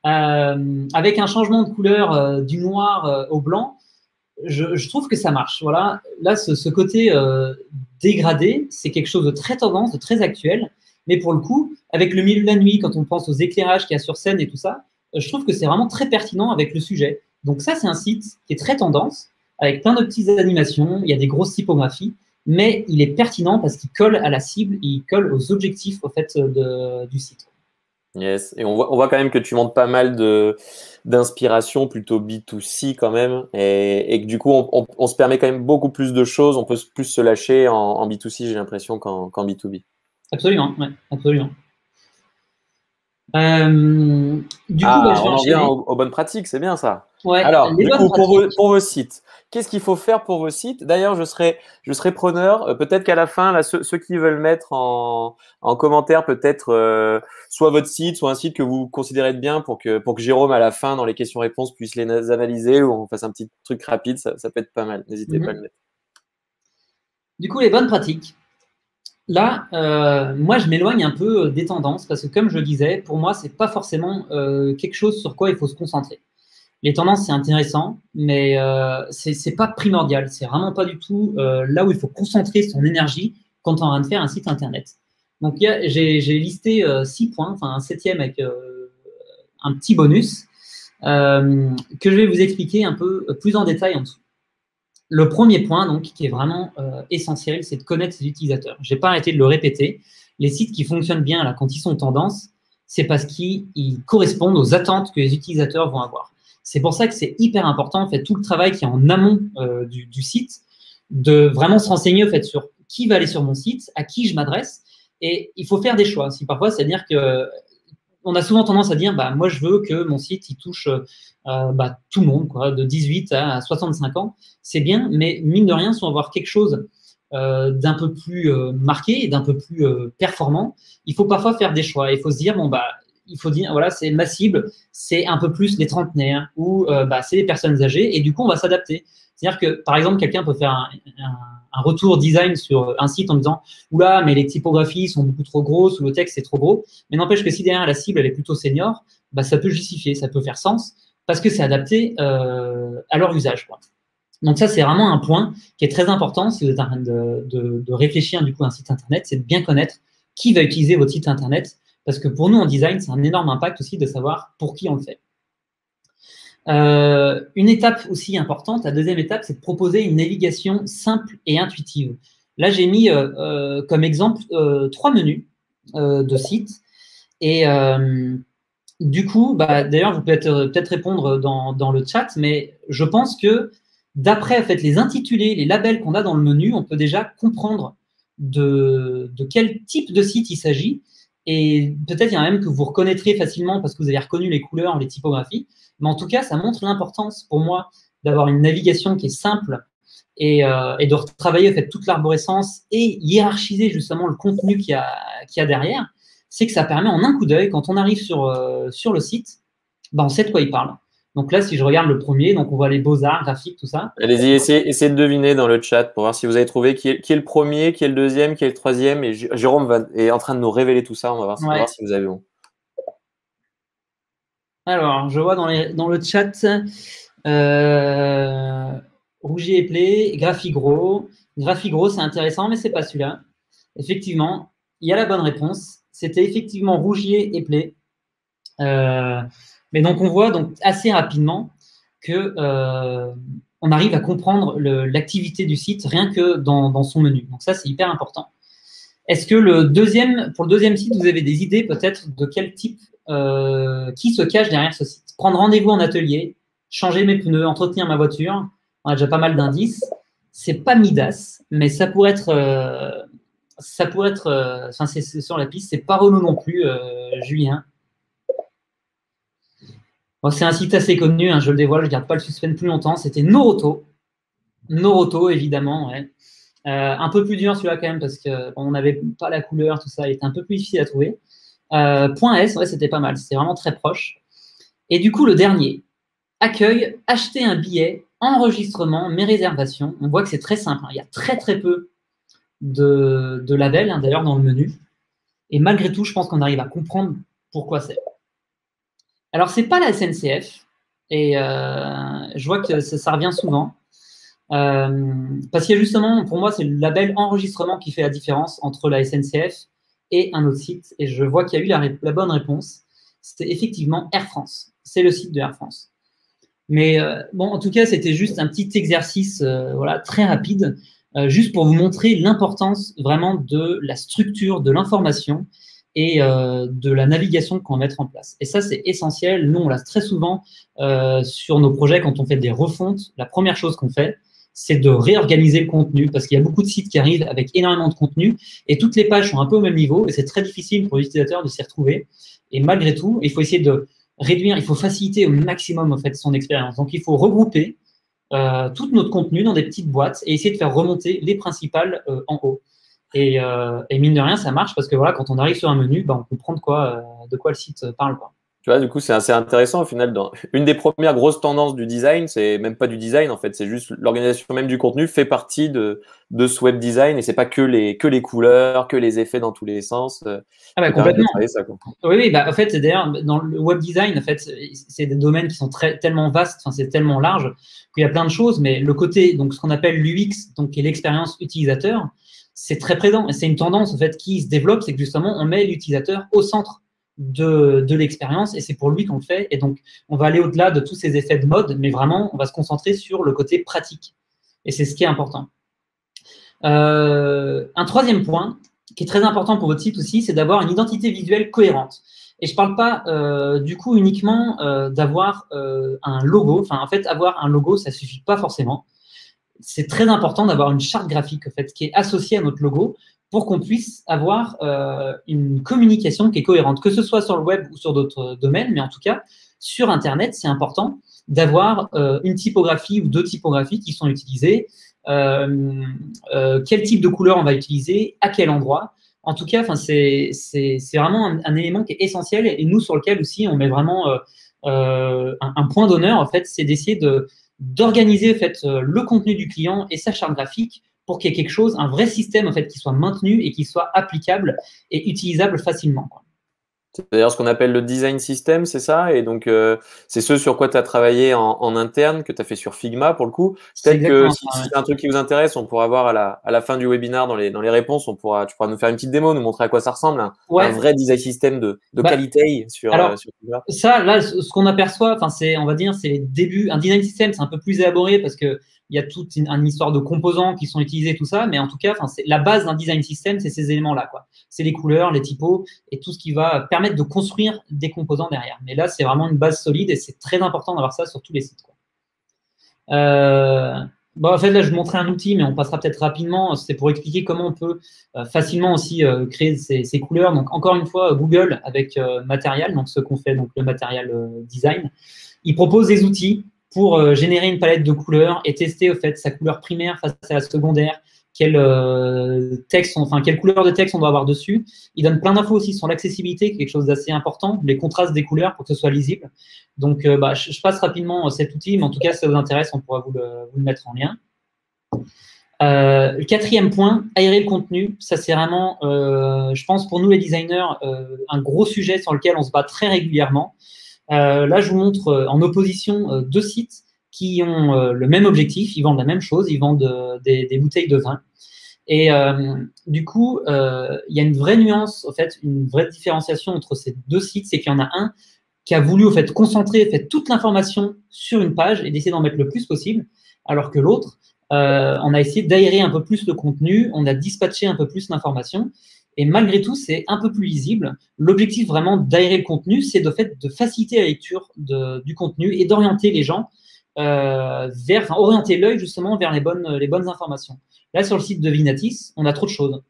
Avec un changement de couleur du noir au blanc, je trouve que ça marche. Voilà. Là, ce côté dégradé, c'est quelque chose de très tendance, de très actuel. Mais pour le coup, avec le milieu de la nuit, quand on pense aux éclairages qu'il y a sur scène et tout ça, je trouve que c'est vraiment très pertinent avec le sujet. Donc ça, c'est un site qui est très tendance, avec plein de petites animations, il y a des grosses typographies, mais il est pertinent parce qu'il colle à la cible, il colle aux objectifs du site. Yes, et on voit quand même que tu montres pas mal d'inspiration plutôt B2C quand même, et que du coup on se permet quand même beaucoup plus de choses, on peut plus se lâcher en B2C, j'ai l'impression, qu'en B2B. Absolument, ouais, absolument. Du coup, on en vient aux bonnes pratiques, c'est bien ça. Ouais, alors, du coup, pour vos sites, qu'est-ce qu'il faut faire pour vos sites? D'ailleurs, je serai preneur. Peut-être qu'à la fin, là, ceux qui veulent mettre en commentaire, peut-être soit votre site, soit un site que vous considérez de bien pour que Jérôme, à la fin, dans les questions-réponses, puisse les analyser ou on fasse un petit truc rapide. Ça peut être pas mal. N'hésitez pas à le mettre. Du coup, les bonnes pratiques. Là, moi, je m'éloigne un peu des tendances parce que, comme je le disais, pour moi, c'est pas forcément quelque chose sur quoi il faut se concentrer. Les tendances, c'est intéressant, mais c'est pas primordial. C'est vraiment pas du tout là où il faut concentrer son énergie quand on est en train de faire un site internet. Donc, j'ai listé 6 points, enfin un 7e avec un petit bonus que je vais vous expliquer un peu plus en détail en dessous. Le premier point, donc, qui est vraiment essentiel, c'est de connaître ses utilisateurs. Je n'ai pas arrêté de le répéter. Les sites qui fonctionnent bien là, quand ils sont tendance, c'est parce qu'ils correspondent aux attentes que les utilisateurs vont avoir. C'est pour ça que c'est hyper important, en fait, tout le travail qui est en amont du site, de vraiment se renseigner, en fait, sur qui va aller sur mon site, à qui je m'adresse. Et il faut faire des choix. Si parfois, c'est-à-dire que on a souvent tendance à dire, moi, je veux que mon site, il touche tout le monde, quoi, de 18 à 65 ans. C'est bien, mais mine de rien, si on veut avoir quelque chose d'un peu plus marqué et d'un peu plus performant, il faut parfois faire des choix. Il faut se dire, il faut dire, voilà, c'est ma cible, c'est un peu plus les trentenaires ou c'est les personnes âgées, et du coup, on va s'adapter. C'est-à-dire que, par exemple, quelqu'un peut faire un retour design sur un site en disant « Oula, mais les typographies sont beaucoup trop grosses ou le texte est trop gros ». Mais n'empêche que si derrière la cible, elle est plutôt senior, ça peut justifier, ça peut faire sens parce que c'est adapté à leur usage, quoi. Donc ça, c'est vraiment un point qui est très important si vous êtes en train de réfléchir du coup à un site internet, c'est de bien connaître qui va utiliser votre site internet parce que pour nous, en design, c'est un énorme impact aussi de savoir pour qui on le fait. Une étape aussi importante, la deuxième étape, c'est de proposer une navigation simple et intuitive. Là, j'ai mis comme exemple 3 menus de sites. Et du coup, d'ailleurs, vous pouvez peut-être répondre dans le chat, mais je pense que d'après en fait, les intitulés, les labels qu'on a dans le menu, on peut déjà comprendre de quel type de site il s'agit Et peut-être il y en a même que vous reconnaîtrez facilement parce que vous avez reconnu les couleurs, les typographies. Mais en tout cas, ça montre l'importance pour moi d'avoir une navigation qui est simple et de retravailler en fait, toute l'arborescence et hiérarchiser justement le contenu qu'il y a derrière. C'est que ça permet en un coup d'œil, quand on arrive sur le site, on sait de quoi il parle. Donc là, si je regarde le premier, donc on voit les beaux-arts, graphiques, tout ça. Allez-y, essayez de deviner dans le chat pour voir si vous avez trouvé qui est le premier, qui est le deuxième, qui est le troisième. Et Jérôme est en train de nous révéler tout ça. On va voir, si vous avez bon. Alors, je vois dans le chat Rougier et Play, Graphigros. Graphigros, c'est intéressant, mais ce n'est pas celui-là. Effectivement, il y a la bonne réponse. C'était effectivement Rougier et Play. Mais donc, on voit donc assez rapidement que on arrive à comprendre l'activité du site rien que dans son menu. Donc ça, c'est hyper important. Est-ce que pour le deuxième site, vous avez des idées peut-être de quel type, qui se cache derrière ce site? Prendre rendez-vous en atelier, changer mes pneus, entretenir ma voiture. On a déjà pas mal d'indices. C'est pas Midas, mais ça pourrait être, enfin c'est sur la piste. C'est pas Renault non plus, Julien. Bon, c'est un site assez connu, hein, je le dévoile, je ne garde pas le suspense plus longtemps. C'était Noroto. Noroto, évidemment, ouais. Un peu plus dur celui-là quand même parce qu'on n'avait pas la couleur, tout ça, il était un peu plus difficile à trouver. Point S, ouais, c'était pas mal, c'était vraiment très proche. Et du coup, le dernier, accueil, acheter un billet, enregistrement, mes réservations. On voit que c'est très simple, hein. Il y a très très peu de labels, hein, d'ailleurs, dans le menu. Et malgré tout, je pense qu'on arrive à comprendre pourquoi c'est. Alors, ce n'est pas la SNCF, et je vois que ça revient souvent. Parce qu'il y a justement, pour moi, c'est le label enregistrement qui fait la différence entre la SNCF et un autre site. Et je vois qu'il y a eu la bonne réponse. C'était effectivement Air France. C'est le site de Air France. Mais bon, en tout cas, c'était juste un petit exercice voilà, très rapide, juste pour vous montrer l'importance vraiment de la structure de l'information et de la navigation qu'on va mettre en place. Et ça, c'est essentiel. Nous, on l'a très souvent sur nos projets quand on fait des refontes. La première chose qu'on fait, c'est de réorganiser le contenu parce qu'il y a beaucoup de sites qui arrivent avec énormément de contenu et toutes les pages sont un peu au même niveau et c'est très difficile pour l'utilisateur de s'y retrouver. Et malgré tout, il faut essayer de réduire, il faut faciliter au maximum en fait, son expérience. Donc, il faut regrouper tout notre contenu dans des petites boîtes et essayer de faire remonter les principales en haut. Et mine de rien, ça marche parce que voilà, quand on arrive sur un menu, on comprend de quoi le site parle, quoi. Tu vois, du coup, c'est assez intéressant au final. Une des premières grosses tendances du design, c'est même pas du design en fait, c'est juste l'organisation même du contenu fait partie de ce web design et c'est pas que les couleurs, que les effets dans tous les sens. Complètement. Ça, quoi. Oui, en fait, d'ailleurs, dans le web design, en fait, c'est des domaines qui sont tellement vastes, c'est tellement large qu'il y a plein de choses, mais le côté, donc ce qu'on appelle l'UX, donc qui est l'expérience utilisateur, c'est très présent et c'est une tendance en fait qui se développe, c'est que justement on met l'utilisateur au centre de l'expérience et c'est pour lui qu'on le fait. Et donc, on va aller au-delà de tous ces effets de mode, mais vraiment, on va se concentrer sur le côté pratique. Et c'est ce qui est important. Un troisième point qui est très important pour votre site aussi, c'est d'avoir une identité visuelle cohérente. Et je ne parle pas du coup uniquement d'avoir un logo. Enfin, en fait, avoir un logo, ça ne suffit pas forcément. C'est très important d'avoir une charte graphique en fait, qui est associée à notre logo pour qu'on puisse avoir une communication qui est cohérente, que ce soit sur le web ou sur d'autres domaines, mais en tout cas, sur Internet, c'est important d'avoir une typographie ou deux typographies qui sont utilisées, quel type de couleur on va utiliser, à quel endroit. En tout cas, c'est vraiment un élément qui est essentiel et nous, sur lequel aussi, on met vraiment un point d'honneur, en fait, c'est d'essayer d'organiser en fait, le contenu du client et sa charte graphique pour qu'il y ait quelque chose, un vrai système en fait, qui soit maintenu et qui soit applicable et utilisable facilement, quoi. C'est d'ailleurs ce qu'on appelle le design system, c'est ça? Et donc, c'est ce sur quoi tu as travaillé en interne, que tu as fait sur Figma pour le coup. Peut-être que si c'est un truc qui vous intéresse, on pourra voir à la fin du webinaire, dans les réponses, tu pourras nous faire une petite démo, nous montrer à quoi ça ressemble, un vrai design system de qualité sur Figma. Ça, là, ce qu'on aperçoit, on va dire, c'est les débuts. Un design system, c'est un peu plus élaboré parce que il y a toute une histoire de composants qui sont utilisés, tout ça, mais en tout cas, la base d'un design system, c'est ces éléments-là, quoi. C'est les couleurs, les typos et tout ce qui va permettre de construire des composants derrière. Mais là, c'est vraiment une base solide et c'est très important d'avoir ça sur tous les sites, quoi. Bon, en fait, là, je vous montrais un outil, mais on passera peut-être rapidement. C'est pour expliquer comment on peut facilement aussi créer ces couleurs. Donc, encore une fois, Google avec Material, donc ce qu'on fait, donc le Material Design, il propose des outils pour générer une palette de couleurs et tester au fait sa couleur primaire face à la secondaire, quel texte, enfin quelle couleur de texte on doit avoir dessus. Il donne plein d'infos aussi sur l'accessibilité, quelque chose d'assez important, les contrastes des couleurs pour que ce soit lisible. Donc, je passe rapidement cet outil, mais en tout cas, si ça vous intéresse, on pourra vous le mettre en lien. Le quatrième point, aérer le contenu. Ça, c'est vraiment, je pense, pour nous les designers, un gros sujet sur lequel on se bat très régulièrement. Là, je vous montre en opposition deux sites qui ont le même objectif. Ils vendent la même chose, ils vendent des bouteilles de vin. Et du coup, il y a une vraie nuance, en fait, une vraie différenciation entre ces deux sites, c'est qu'il y en a un qui a voulu, au fait, concentrer, toute l'information sur une page et d'essayer d'en mettre le plus possible, alors que l'autre, on a essayé d'aérer un peu plus le contenu, on a dispatché un peu plus l'information, et malgré tout, c'est un peu plus lisible. L'objectif vraiment d'aérer le contenu, c'est de faciliter la lecture du contenu et d'orienter les gens orienter l'œil justement vers les bonnes informations. Là, sur le site de Vinatis, on a trop de choses.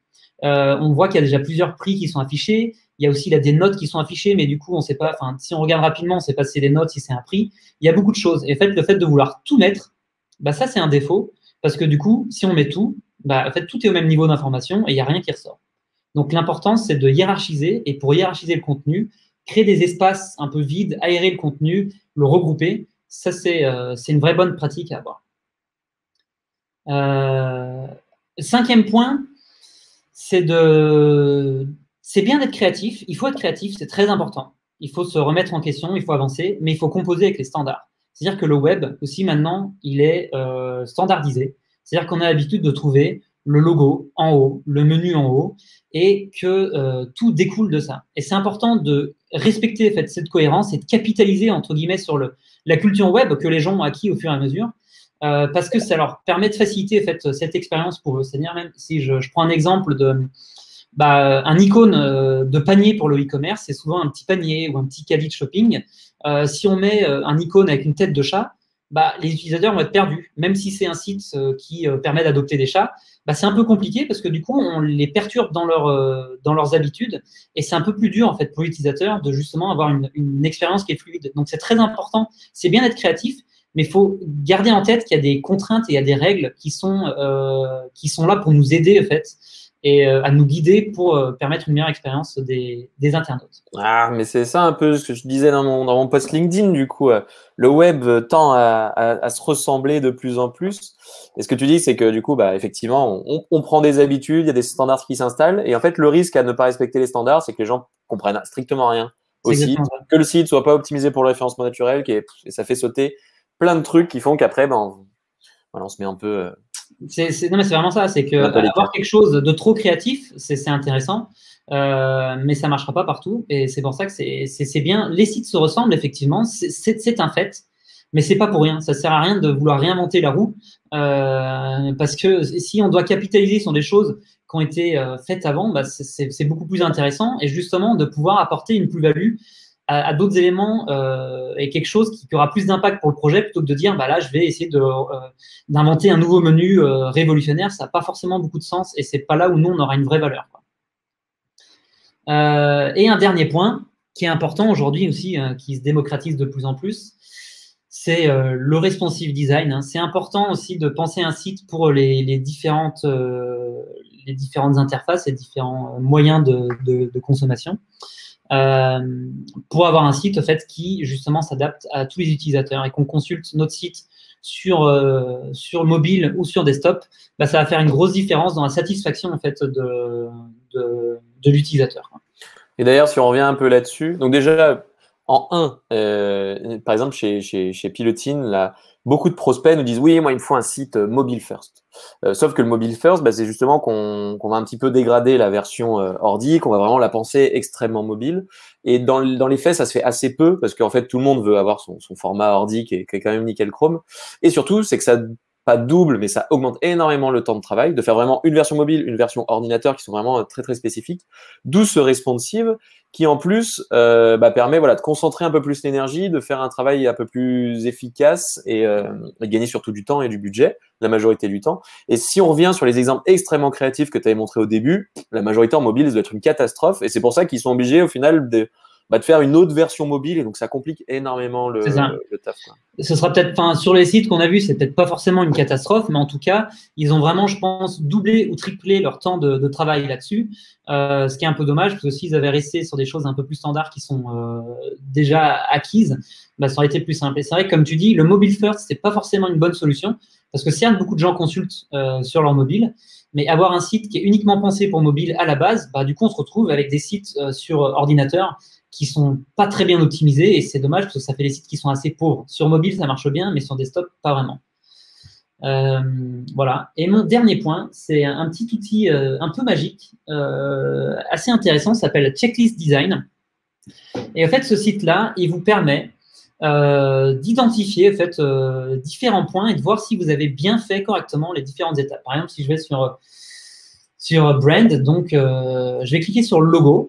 On voit qu'il y a déjà plusieurs prix qui sont affichés. Il y a aussi là, des notes qui sont affichées, mais du coup, on sait pas, si on regarde rapidement, on ne sait pas si c'est des notes, si c'est un prix. Il y a beaucoup de choses. Et en fait, le fait de vouloir tout mettre, bah, ça, c'est un défaut. Parce que du coup, si on met tout, bah, en fait, tout est au même niveau d'information et il n'y a rien qui ressort. Donc, l'important, c'est de hiérarchiser. Et pour hiérarchiser le contenu, créer des espaces un peu vides, aérer le contenu, le regrouper. Ça, c'est une vraie bonne pratique à avoir. Cinquième point, c'est bien d'être créatif. Il faut être créatif, c'est très important. Il faut se remettre en question, il faut avancer, mais il faut composer avec les standards. C'est-à-dire que le web, aussi maintenant, il est standardisé. C'est-à-dire qu'on a l'habitude de trouver le logo en haut, le menu en haut, et que tout découle de ça. Et c'est important de respecter en fait, cette cohérence et de capitaliser, entre guillemets, sur la culture web que les gens ont acquis au fur et à mesure, parce que ça leur permet de faciliter en fait, cette expérience pour eux. C'est-à-dire même si je prends un exemple un icône de panier pour le e-commerce, c'est souvent un petit panier ou un petit caddie de shopping. Si on met un icône avec une tête de chat, les utilisateurs vont être perdus. Même si c'est un site qui permet d'adopter des chats, c'est un peu compliqué parce que du coup, on les perturbe dans leurs habitudes et c'est un peu plus dur en fait pour l'utilisateur de justement avoir une expérience qui est fluide. Donc, c'est très important. C'est bien d'être créatif, mais il faut garder en tête qu'il y a des contraintes et il y a des règles qui sont là pour nous aider en fait et à nous guider pour permettre une meilleure expérience des internautes. Ah, mais c'est ça un peu ce que je disais dans mon post LinkedIn, du coup. Le web tend à se ressembler de plus en plus. Et ce que tu dis, c'est que du coup, effectivement, on prend des habitudes, il y a des standards qui s'installent. Et en fait, le risque à ne pas respecter les standards, c'est que les gens comprennent strictement rien au site, que le site soit pas optimisé pour le référencement naturel, et ça fait sauter plein de trucs qui font qu'après, on se met un peu… non, mais c'est vraiment ça, c'est que avoir quelque chose de trop créatif, c'est intéressant, mais ça ne marchera pas partout. Et c'est pour ça que c'est bien. Les sites se ressemblent, effectivement, c'est un fait, mais c'est pas pour rien. Ça ne sert à rien de vouloir réinventer la roue, parce que si on doit capitaliser sur des choses qui ont été faites avant, c'est beaucoup plus intéressant et justement de pouvoir apporter une plus-value à d'autres éléments et quelque chose qui aura plus d'impact pour le projet plutôt que de dire là je vais essayer d'inventer un nouveau menu révolutionnaire. Ça n'a pas forcément beaucoup de sens et c'est pas là où nous on aura une vraie valeur, quoi. Et un dernier point qui est important aujourd'hui aussi, qui se démocratise de plus en plus, c'est le responsive design, hein. C'est important aussi de penser un site pour les différentes interfaces et différents moyens de consommation. Pour avoir un site en fait, qui justement s'adapte à tous les utilisateurs et qu'on consulte notre site sur mobile ou sur desktop, ça va faire une grosse différence dans la satisfaction en fait, de l'utilisateur. Et d'ailleurs, si on revient un peu là-dessus, donc déjà, par exemple, chez Pilotine, beaucoup de prospects nous disent « Oui, moi, il me faut un site mobile first ». Sauf que le mobile first, c'est justement qu'on va un petit peu dégrader la version ordi, qu'on va vraiment la penser extrêmement mobile. Et dans les faits, ça se fait assez peu parce qu'en fait, tout le monde veut avoir son format ordi qui est quand même nickel chrome. Et surtout, c'est que ça pas double, mais ça augmente énormément le temps de travail, de faire vraiment une version mobile, une version ordinateur qui sont vraiment très très spécifiques, d'où ce responsive qui en plus permet de concentrer un peu plus l'énergie, de faire un travail un peu plus efficace et de gagner surtout du temps et du budget, la majorité du temps. Et si on revient sur les exemples extrêmement créatifs que tu avais montrés au début, la majorité en mobile, ça doit être une catastrophe et c'est pour ça qu'ils sont obligés au final de faire une autre version mobile et donc ça complique énormément le taf, quoi. Ce sera peut-être, sur les sites qu'on a vus, c'est peut-être pas forcément une catastrophe, mais en tout cas, ils ont vraiment, je pense, doublé ou triplé leur temps de travail là-dessus, ce qui est un peu dommage, parce que s'ils avaient resté sur des choses un peu plus standards qui sont déjà acquises, ça aurait été plus simple. Et c'est vrai que, comme tu dis, le mobile first, c'est pas forcément une bonne solution, parce que certes, beaucoup de gens consultent sur leur mobile, mais avoir un site qui est uniquement pensé pour mobile à la base, du coup, on se retrouve avec des sites sur ordinateur qui sont pas très bien optimisés et c'est dommage parce que ça fait des sites qui sont assez pauvres. Sur mobile, ça marche bien, mais sur desktop, pas vraiment. Voilà. Et mon dernier point, c'est un petit outil un peu magique, assez intéressant, ça s'appelle Checklist Design. Et en fait, ce site-là, il vous permet d'identifier en fait, différents points et de voir si vous avez bien fait correctement les différentes étapes. Par exemple, si je vais sur Brand, donc je vais cliquer sur le logo.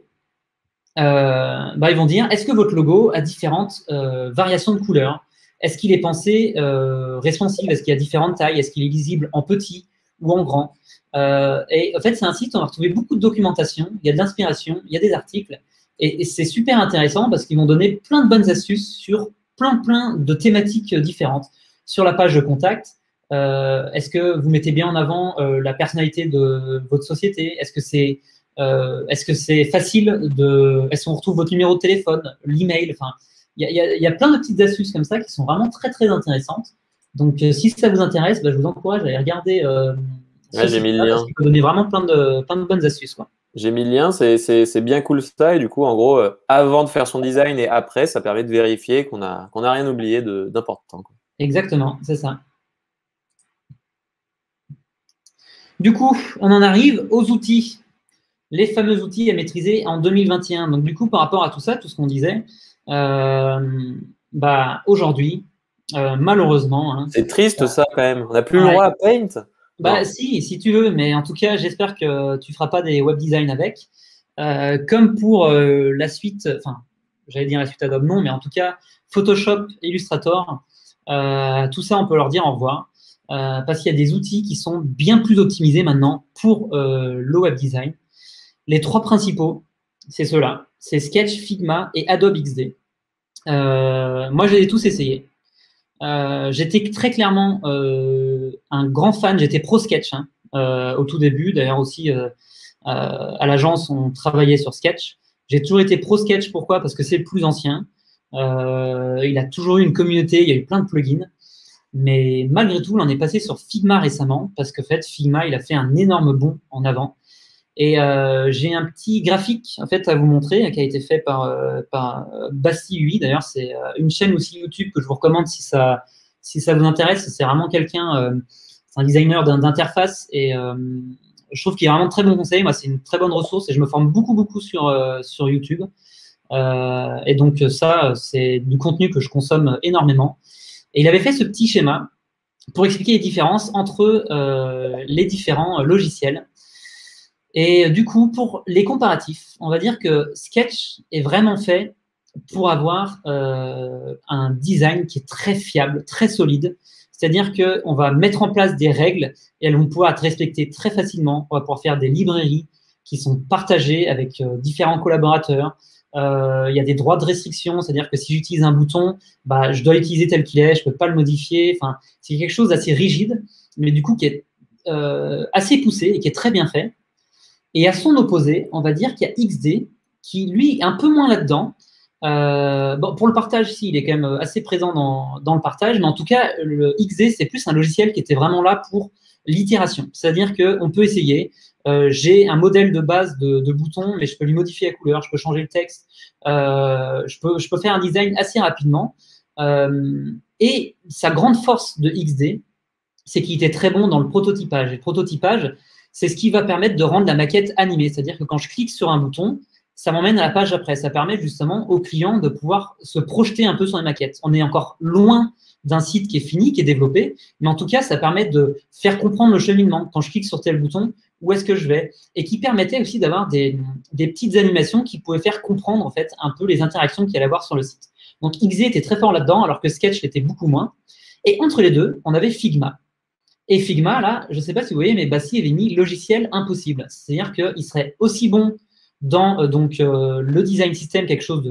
Ils vont dire, est-ce que votre logo a différentes variations de couleurs? Est-ce qu'il est pensé responsive? Est-ce qu'il y a différentes tailles? Est-ce qu'il est lisible en petit ou en grand? Et en fait, c'est un site où on va retrouver beaucoup de documentation, il y a de l'inspiration, il y a des articles. Et c'est super intéressant parce qu'ils vont donner plein de bonnes astuces sur plein de thématiques différentes. Sur la page de contact, est-ce que vous mettez bien en avant la personnalité de votre société? Est-ce que c'est facile est-ce qu'on retrouve votre numéro de téléphone, l'email? Enfin, il y a plein de petites astuces comme ça qui sont vraiment très très intéressantes. Donc, si ça vous intéresse, je vous encourage à aller regarder. J'ai mis le lien. Parce qu'il peut donner vraiment plein de bonnes astuces, quoi. J'ai mis le lien, c'est bien cool ça. Et du coup, en gros, avant de faire son design et après, ça permet de vérifier qu'on a rien oublié d'important, quoi. Exactement, c'est ça. Du coup, on en arrive aux outils. Les fameux outils à maîtriser en 2021. Donc, du coup, par rapport à tout ça, tout ce qu'on disait, aujourd'hui, malheureusement… c'est triste ça, quand même. On n'a plus le droit à Paint. Si tu veux, mais en tout cas, j'espère que tu ne feras pas des web design avec. Comme pour la suite, j'allais dire la suite Adobe, non, mais en tout cas, Photoshop, Illustrator, tout ça, on peut leur dire au revoir. Parce qu'il y a des outils qui sont bien plus optimisés maintenant pour le web design. Les trois principaux, c'est ceux-là. C'est Sketch, Figma et Adobe XD. Moi, je les ai tous essayés. J'étais très clairement un grand fan. J'étais pro Sketch au tout début. D'ailleurs, aussi, à l'agence, on travaillait sur Sketch. J'ai toujours été pro Sketch. Pourquoi? Parce que c'est le plus ancien. Il a toujours eu une communauté. Il y a eu plein de plugins. Mais malgré tout, on est passé sur Figma récemment parce que en fait, Figma, il a fait un énorme bond en avant. Et j'ai un petit graphique en fait à vous montrer qui a été fait par Basti UI. D'ailleurs, c'est une chaîne aussi YouTube que je vous recommande si ça vous intéresse. C'est vraiment quelqu'un, c'est un designer d'interface et je trouve qu'il a vraiment de très bons conseils. Moi, c'est une très bonne ressource et je me forme beaucoup sur YouTube. Et donc ça, c'est du contenu que je consomme énormément. Et il avait fait ce petit schéma pour expliquer les différences entre les différents logiciels. Et du coup, pour les comparatifs, on va dire que Sketch est vraiment fait pour avoir un design qui est très fiable, très solide. C'est-à-dire qu'on va mettre en place des règles et elles vont pouvoir être respectées très facilement. On va pouvoir faire des librairies qui sont partagées avec différents collaborateurs. Il y a des droits de restriction, c'est-à-dire que si j'utilise un bouton, je dois l'utiliser tel qu'il est, je ne peux pas le modifier. Enfin, c'est quelque chose d'assez rigide, mais du coup qui est assez poussé et qui est très bien fait. Et à son opposé, on va dire qu'il y a XD qui, lui, est un peu moins là-dedans. Pour le partage, si, il est quand même assez présent dans le partage, mais en tout cas, le XD, c'est plus un logiciel qui était vraiment là pour l'itération. C'est-à-dire qu'on peut essayer, j'ai un modèle de base de bouton, mais je peux lui modifier la couleur, je peux changer le texte, je peux faire un design assez rapidement. Et sa grande force de XD, c'est qu'il était très bon dans le prototypage. Et le prototypage, c'est ce qui va permettre de rendre la maquette animée. C'est-à-dire que quand je clique sur un bouton, ça m'emmène à la page après. Ça permet justement au client de pouvoir se projeter un peu sur les maquettes. On est encore loin d'un site qui est fini, qui est développé, mais en tout cas, ça permet de faire comprendre le cheminement. Quand je clique sur tel bouton, où est-ce que je vais? Et qui permettait aussi d'avoir des petites animations qui pouvaient faire comprendre en fait un peu les interactions qu'il y allait avoir sur le site. Donc XD était très fort là-dedans, alors que Sketch l'était beaucoup moins. Et entre les deux, on avait Figma. Et Figma, là, je ne sais pas si vous voyez, mais Bassi avait mis logiciel impossible. C'est-à-dire qu'il serait aussi bon dans le design system, quelque chose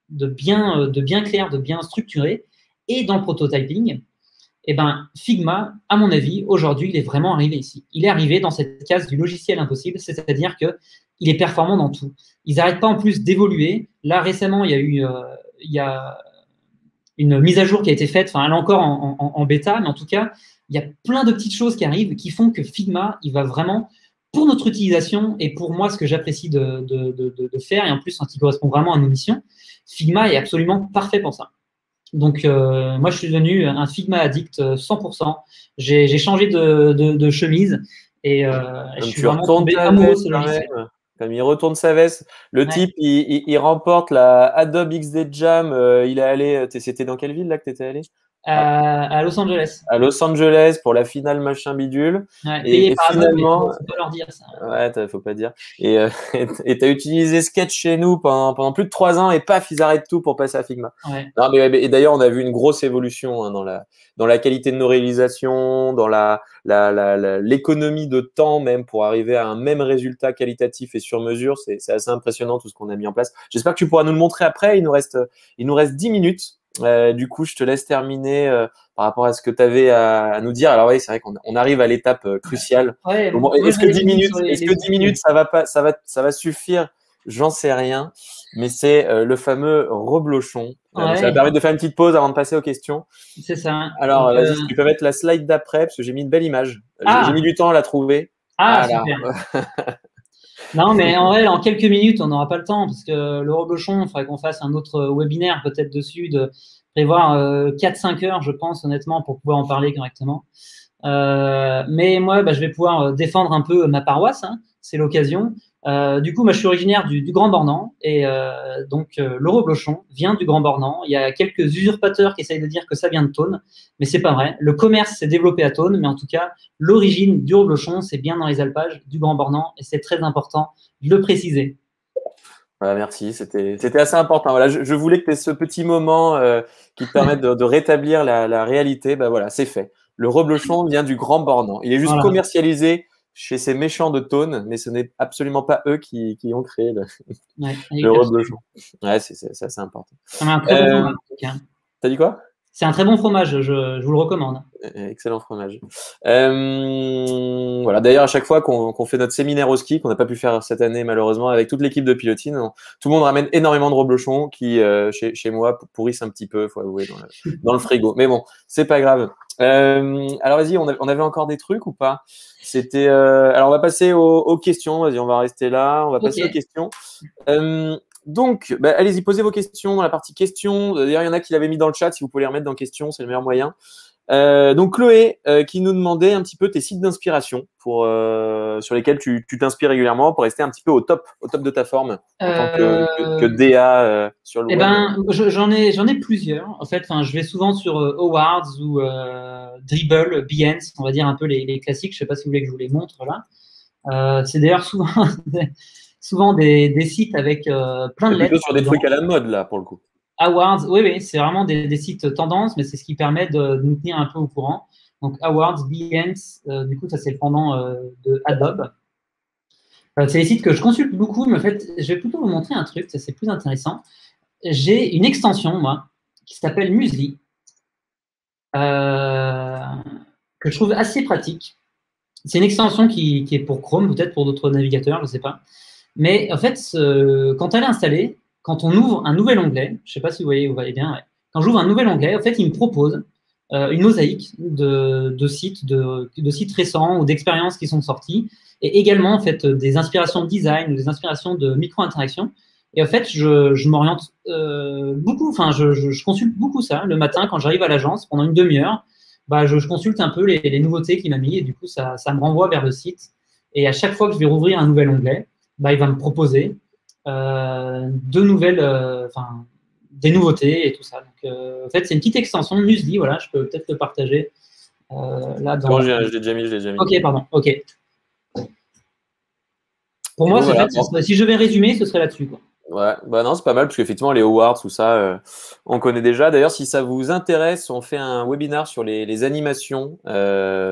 de bien clair, de bien structuré, et dans le prototyping. Eh ben, Figma, à mon avis, aujourd'hui, il est vraiment arrivé ici. Il est arrivé dans cette case du logiciel impossible, c'est-à-dire qu'il est performant dans tout. Ils n'arrêtent pas en plus d'évoluer. Là, récemment, il y a une mise à jour qui a été faite, enfin, elle est encore en bêta, mais en tout cas, il y a plein de petites choses qui arrivent qui font que Figma, il va vraiment, pour notre utilisation et pour moi, ce que j'apprécie de faire, et en plus, qui correspond vraiment à nos missions, Figma est absolument parfait pour ça. Donc, moi, je suis devenu un Figma addict 100%. J'ai changé de chemise et je suis vraiment tombé amoureux de ce logiciel. Comme il retourne sa veste. Le type, il remporte la Adobe XD Jam. Il est allé. C'était dans quelle ville là que tu étais allé? À Los Angeles. À Los Angeles pour la finale machin bidule. Ouais, et par finalement, faut pas leur dire ça. Ouais, faut pas dire. Et t'as utilisé Sketch chez nous pendant plus de 3 ans et paf, ils arrêtent tout pour passer à Figma. Ouais. Non, mais et d'ailleurs, on a vu une grosse évolution dans la qualité de nos réalisations, dans l'économie de temps même pour arriver à un même résultat qualitatif et sur mesure. C'est assez impressionnant tout ce qu'on a mis en place. J'espère que tu pourras nous le montrer après. Il nous reste 10 minutes. Du coup, je te laisse terminer par rapport à ce que tu avais à nous dire. Alors oui, c'est vrai qu'on arrive à l'étape cruciale. Ouais, est-ce que 10 minutes, ça va suffire? J'en sais rien. Mais c'est le fameux reblochon. Ça va permettre de faire une petite pause avant de passer aux questions. C'est ça. Alors, vas-y, si tu peux mettre la slide d'après, parce que j'ai mis une belle image. J'ai mis du temps à la trouver. Super. Non, mais en vrai, en quelques minutes, on n'aura pas le temps, parce que le reblochon, il faudrait qu'on fasse un autre webinaire peut-être dessus, de prévoir 4-5 heures, je pense, honnêtement, pour pouvoir en parler correctement. Mais moi, je vais pouvoir défendre un peu ma paroisse, hein, c'est l'occasion. Du coup, moi, je suis originaire du Grand Bornand, et donc le reblochon vient du Grand Bornand. Il y a quelques usurpateurs qui essayent de dire que ça vient de Thônes, mais c'est pas vrai. Le commerce s'est développé à Thônes, mais en tout cas, l'origine du reblochon, c'est bien dans les alpages du Grand Bornand, et c'est très important de le préciser. Voilà, merci, c'était assez important. Voilà, je voulais que tu aies ce petit moment qui te permette de rétablir la réalité. Voilà, c'est fait. Le reblochon vient du Grand Bornand. Il est juste commercialisé chez ces méchants de Thônes, mais ce n'est absolument pas eux qui ont créé le reblochon. Ouais, c'est assez important. Un très bon fromage. T'as dit quoi? C'est un très bon fromage, je vous le recommande. Excellent fromage. Voilà. D'ailleurs, à chaque fois qu'on fait notre séminaire au ski, qu'on n'a pas pu faire cette année malheureusement avec toute l'équipe de Pilotine, tout le monde ramène énormément de reblochons qui, chez moi, pourrissent un petit peu, faut avouer, dans le frigo. Mais bon, c'est pas grave. Alors vas-y, on avait encore des trucs ou pas? C'était. Alors on va passer aux questions. Vas-y, on va rester là. On va passer aux questions. Donc, allez-y, posez vos questions dans la partie questions. D'ailleurs, il y en a qui l'avaient mis dans le chat. Si vous pouvez les remettre dans questions, c'est le meilleur moyen. Donc, Chloé, qui nous demandait un petit peu tes sites d'inspiration sur lesquels tu t'inspires régulièrement pour rester un petit peu au top de ta forme en tant que DA sur le web. J'en ai plusieurs. En fait, je vais souvent sur Awards ou Dribble, Behance, on va dire un peu les classiques. Je ne sais pas si vous voulez que je vous les montre là. C'est d'ailleurs souvent des sites avec plein de lettres. Plutôt sur des trucs à la mode, là, pour le coup. Awards, oui, c'est vraiment des sites tendances, mais c'est ce qui permet de nous tenir un peu au courant. Donc, Awards, Behance, du coup, ça, c'est le pendant de Adobe. C'est les sites que je consulte beaucoup, mais en fait, je vais plutôt vous montrer un truc, ça, c'est plus intéressant. J'ai une extension, moi, qui s'appelle Musli, que je trouve assez pratique. C'est une extension qui est pour Chrome, peut-être pour d'autres navigateurs, je ne sais pas. Mais en fait, quand elle est installée, quand on ouvre un nouvel onglet, je ne sais pas si vous voyez bien, quand j'ouvre un nouvel onglet, en fait, il me propose une mosaïque de sites récents ou d'expériences qui sont sorties, et également en fait des inspirations de design ou des inspirations de micro-interaction. Et en fait, je m'oriente beaucoup, je consulte beaucoup ça le matin quand j'arrive à l'agence pendant une demi-heure. Je consulte un peu les nouveautés qu'il m'a mis, et du coup, ça me renvoie vers le site. Et à chaque fois que je vais rouvrir un nouvel onglet, il va me proposer deux nouvelles des nouveautés et tout ça. Donc, en fait, c'est une petite extension de Newsly. Voilà, je peux peut-être le partager là dans. Bon, je l'ai déjà mis, je l'ai déjà mis. Ok, pardon. Ok. Pour Et moi, donc, voilà, si je vais résumer, ce serait là-dessus, quoi. Ouais, bah non, c'est pas mal parce qu'effectivement, les awards, tout ça, on connaît déjà. D'ailleurs, si ça vous intéresse, on fait un webinar sur les animations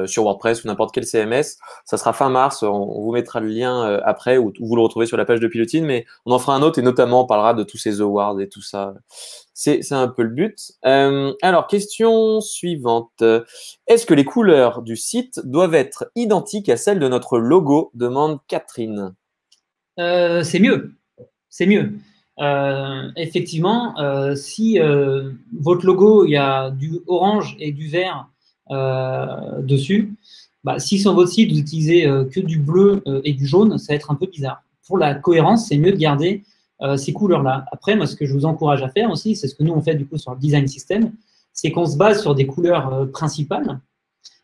sur WordPress ou n'importe quel CMS. Ça sera fin mars. On vous mettra le lien après ou vous le retrouvez sur la page de Pilotine, mais on en fera un autre et notamment on parlera de tous ces awards et tout ça. C'est un peu le but. Alors, question suivante. Est-ce que les couleurs du site doivent être identiques à celles de notre logo? Demande Catherine. C'est mieux. C'est mieux. Effectivement, si votre logo, il y a du orange et du vert dessus, bah, si sur votre site, vous utilisez que du bleu et du jaune, ça va être un peu bizarre. Pour la cohérence, c'est mieux de garder ces couleurs-là. Après, moi, ce que je vous encourage à faire aussi, c'est ce que nous, on fait du coup sur le design system, c'est qu'on se base sur des couleurs principales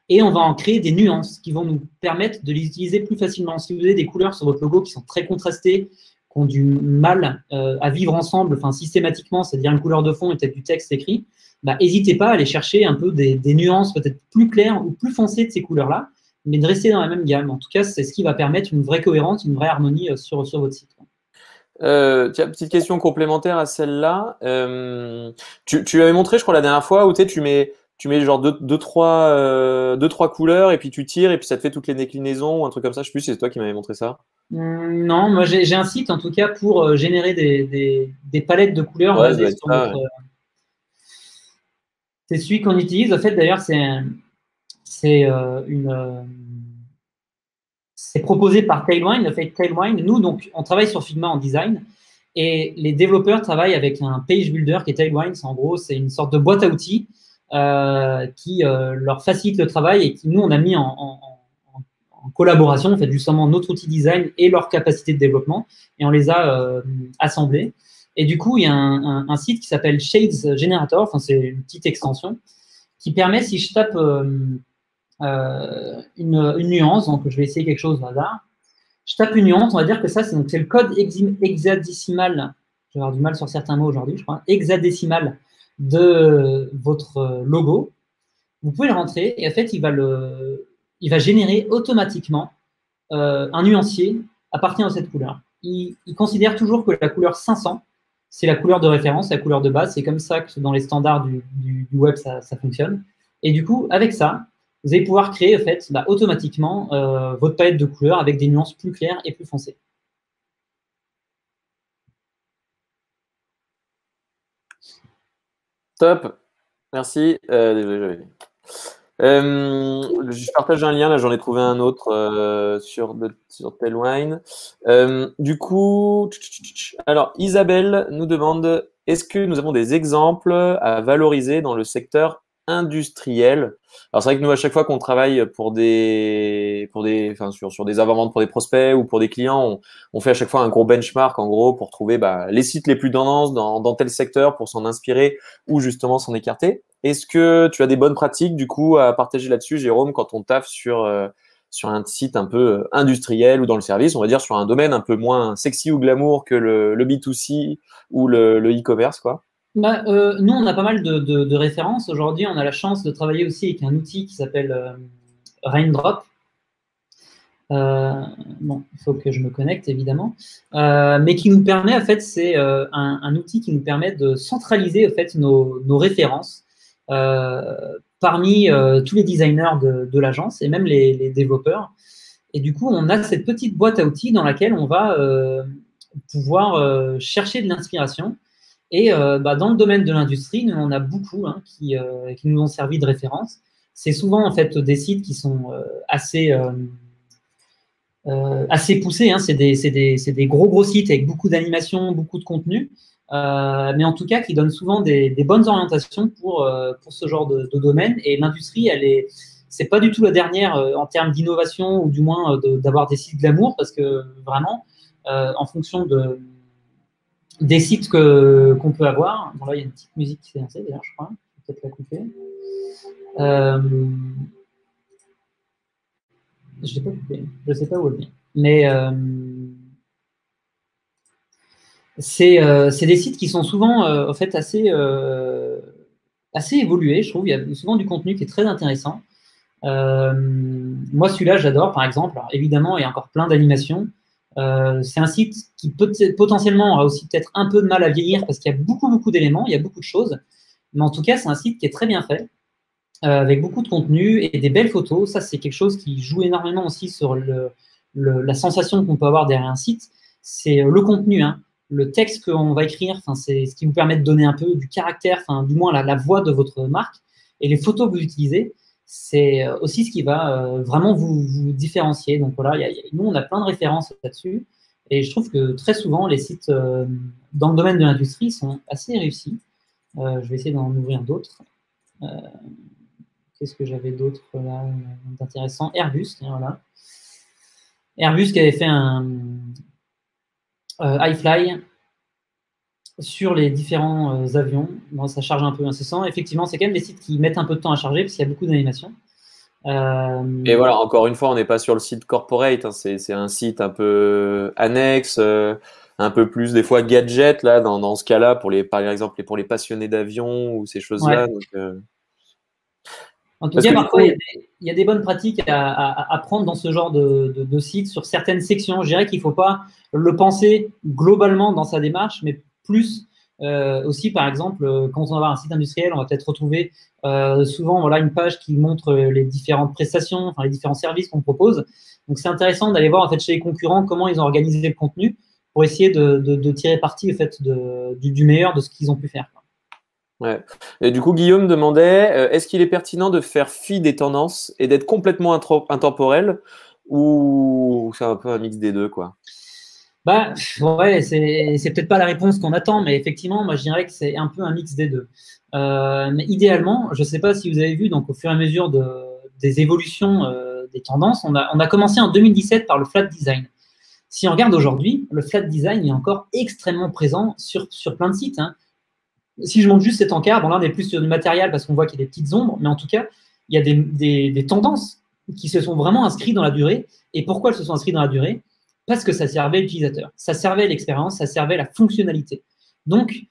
et on va en créer des nuances qui vont nous permettre de les utiliser plus facilement. Si vous avez des couleurs sur votre logo qui sont très contrastées, qui ont du mal à vivre ensemble, enfin systématiquement, c'est-à-dire une couleur de fond et peut-être du texte écrit, bah, n'hésitez pas à aller chercher un peu des nuances peut-être plus claires ou plus foncées de ces couleurs-là, mais de rester dans la même gamme. En tout cas, c'est ce qui va permettre une vraie cohérence, une vraie harmonie sur votre site. Tiens, petite question complémentaire à celle-là. Tu avais montré, je crois, la dernière fois où tu mets genre deux, trois couleurs et puis tu tires et puis ça te fait toutes les déclinaisons ou un truc comme ça. Je sais plus si c'est toi qui m'avais montré ça. Non, moi j'ai un site en tout cas pour générer des palettes de couleurs Ouais, ça doit basées être sur ça. notre. C'est celui qu'on utilise. En fait, d'ailleurs, c'est c'est proposé par Tailwind. Le fait Tailwind, nous, donc, on travaille sur Figma en design et les développeurs travaillent avec un page builder qui est Tailwind. En gros, c'est une sorte de boîte à outils qui leur facilite le travail et qui, nous, on a mis en collaboration, en fait, justement, notre outil design et leur capacité de développement et on les a assemblés. Et du coup, il y a un site qui s'appelle Shades Generator, enfin, c'est une petite extension qui permet, si je tape une nuance, donc je vais essayer quelque chose au hasard. Je tape une nuance, on va dire que ça, c'est le code hexadécimal, je vais avoir du mal sur certains mots aujourd'hui, je crois, hexadécimal de votre logo. Vous pouvez le rentrer et en fait, il va générer automatiquement un nuancier à partir de cette couleur. Il considère toujours que la couleur 500, c'est la couleur de référence, la couleur de base. C'est comme ça que dans les standards du web, ça fonctionne. Et du coup, avec ça, vous allez pouvoir créer en fait, bah, automatiquement votre palette de couleurs avec des nuances plus claires et plus foncées. Top. Merci. Désolé, je partage un lien, là j'en ai trouvé un autre sur Tailwind. Du coup, alors Isabelle nous demande, est-ce que nous avons des exemples à valoriser dans le secteur industriel? Alors c'est vrai que nous à chaque fois qu'on travaille enfin sur des avant-ventes pour des prospects ou pour des clients, on fait à chaque fois un gros benchmark en gros pour trouver les sites les plus tendances dans tel secteur pour s'en inspirer ou justement s'en écarter. Est-ce que tu as des bonnes pratiques du coup à partager là-dessus, Jérôme, quand on taffe sur un site un peu industriel ou dans le service, on va dire sur un domaine un peu moins sexy ou glamour que le B2C ou le e-commerce, quoi? Bah, nous, on a pas mal de références. Aujourd'hui, on a la chance de travailler aussi avec un outil qui s'appelle Raindrop. Bon, il faut que je me connecte évidemment, mais qui nous permet en fait, c'est un outil qui nous permet de centraliser en fait nos références parmi tous les designers de l'agence et même les développeurs. Et du coup, on a cette petite boîte à outils dans laquelle on va pouvoir chercher de l'inspiration. Et bah, dans le domaine de l'industrie, nous on a beaucoup qui nous ont servi de référence. C'est souvent en fait des sites qui sont assez poussés. Hein. C'est des gros sites avec beaucoup d'animation, beaucoup de contenu, mais en tout cas qui donnent souvent des bonnes orientations pour ce genre de domaine. Et l'industrie, c'est pas du tout la dernière en termes d'innovation ou du moins d'avoir des sites glamour parce que vraiment, en fonction des sites qu'on peut avoir. Bon, là, il y a une petite musique qui s'est lancée d'ailleurs, je crois. Je vais peut-être la couper. Je ne l'ai pas coupée. Je ne sais pas où elle vient. Mais C'est des sites qui sont souvent en fait assez évolués, je trouve. Il y a souvent du contenu qui est très intéressant. Moi, celui-là, j'adore, par exemple. Alors, évidemment, il y a encore plein d'animations. C'est un site qui potentiellement aura aussi peut-être un peu de mal à vieillir parce qu'il y a beaucoup, beaucoup d'éléments, il y a beaucoup de choses. Mais en tout cas, c'est un site qui est très bien fait, avec beaucoup de contenu et des belles photos. Ça, c'est quelque chose qui joue énormément aussi sur la sensation qu'on peut avoir derrière un site. C'est le contenu, hein, le texte qu'on va écrire, c'est ce qui vous permet de donner un peu du caractère, du moins la voix de votre marque. Et les photos que vous utilisez, c'est aussi ce qui va vraiment vous différencier. Donc voilà, nous, on a plein de références là-dessus. Et je trouve que très souvent, les sites dans le domaine de l'industrie sont assez réussis. Je vais essayer d'en ouvrir d'autres. Qu'est-ce que j'avais d'autre là d'intéressant? Airbus, voilà. Airbus qui avait fait un iFly sur les différents avions. Bon, ça charge un peu incessant. Effectivement, c'est quand même des sites qui mettent un peu de temps à charger parce qu'il y a beaucoup d'animations. Et voilà, encore une fois, on n'est pas sur le site corporate, hein, c'est un site un peu annexe, un peu plus des fois gadget là dans ce cas-là par exemple pour les passionnés d'avion ou ces choses-là. Ouais. Donc, en tout cas, parfois, il y a des bonnes pratiques à prendre dans ce genre de site sur certaines sections. Je dirais qu'il ne faut pas le penser globalement dans sa démarche, mais plus aussi, par exemple, quand on va avoir un site industriel, on va peut-être retrouver souvent voilà, une page qui montre les différentes prestations, les différents services qu'on propose. Donc, c'est intéressant d'aller voir en fait, chez les concurrents comment ils ont organisé le contenu pour essayer de tirer parti en fait, du meilleur de ce qu'ils ont pu faire. Ouais. Et du coup, Guillaume demandait, est-ce qu'il est pertinent de faire fi des tendances et d'être complètement intemporel ou c'est un peu un mix des deux, quoi? Bah, ouais, c'est peut-être pas la réponse qu'on attend, mais effectivement, moi, je dirais que c'est un peu un mix des deux. Mais idéalement, je ne sais pas si vous avez vu, donc au fur et à mesure des évolutions des tendances, on a commencé en 2017 par le flat design. Si on regarde aujourd'hui, le flat design est encore extrêmement présent sur plein de sites, hein. Si je monte juste cet encart, bon là, on est plus sur du matériel parce qu'on voit qu'il y a des petites ombres, mais en tout cas, il y a des tendances qui se sont vraiment inscrites dans la durée. Et pourquoi elles se sont inscrites dans la durée? Parce que ça servait l'utilisateur, ça servait l'expérience, ça servait la fonctionnalité. Donc,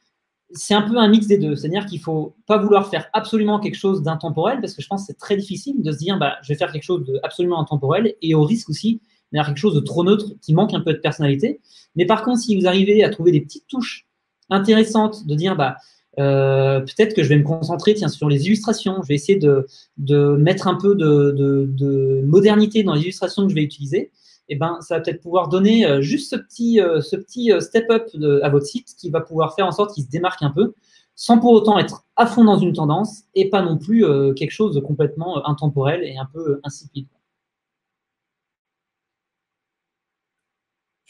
c'est un peu un mix des deux. C'est-à-dire qu'il ne faut pas vouloir faire absolument quelque chose d'intemporel, parce que je pense que c'est très difficile de se dire bah, je vais faire quelque chose d'absolument intemporel, et au risque aussi d'avoir quelque chose de trop neutre qui manque un peu de personnalité. Mais par contre, si vous arrivez à trouver des petites touches intéressantes, de dire bah, peut-être que je vais me concentrer sur les illustrations, je vais essayer de mettre un peu de modernité dans les illustrations que je vais utiliser, et ben, ça va peut-être pouvoir donner juste ce petit step-up à votre site qui va pouvoir faire en sorte qu'il se démarque un peu, sans pour autant être à fond dans une tendance et pas non plus quelque chose de complètement intemporel et un peu insipide.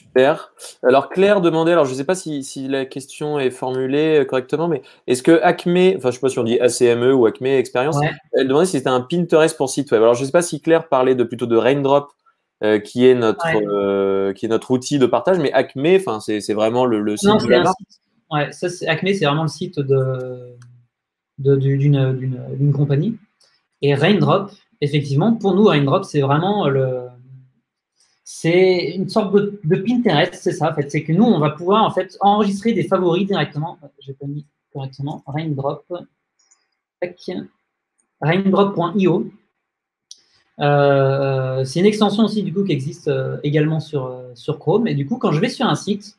Super. Alors Claire demandait, alors je ne sais pas si la question est formulée correctement, mais est-ce que Acme, enfin je ne sais pas si on dit ACME ou Acme Experience, Ouais. elle demandait si c'était un Pinterest pour site web. Alors je ne sais pas si Claire parlait plutôt de Raindrop, qui est notre outil de partage, mais Acme, enfin c'est vraiment le site Non, de la marque. Ouais, ça, Acme, c'est vraiment le site d'une compagnie. Et Raindrop, effectivement, pour nous, Raindrop, c'est vraiment c'est une sorte de Pinterest, c'est ça, en fait. C'est que nous, on va pouvoir, en fait, enregistrer des favoris directement. Je n'ai pas mis correctement. Raindrop. Raindrop.io. C'est une extension aussi, du coup, qui existe également sur Chrome. Et du coup, quand je vais sur un site,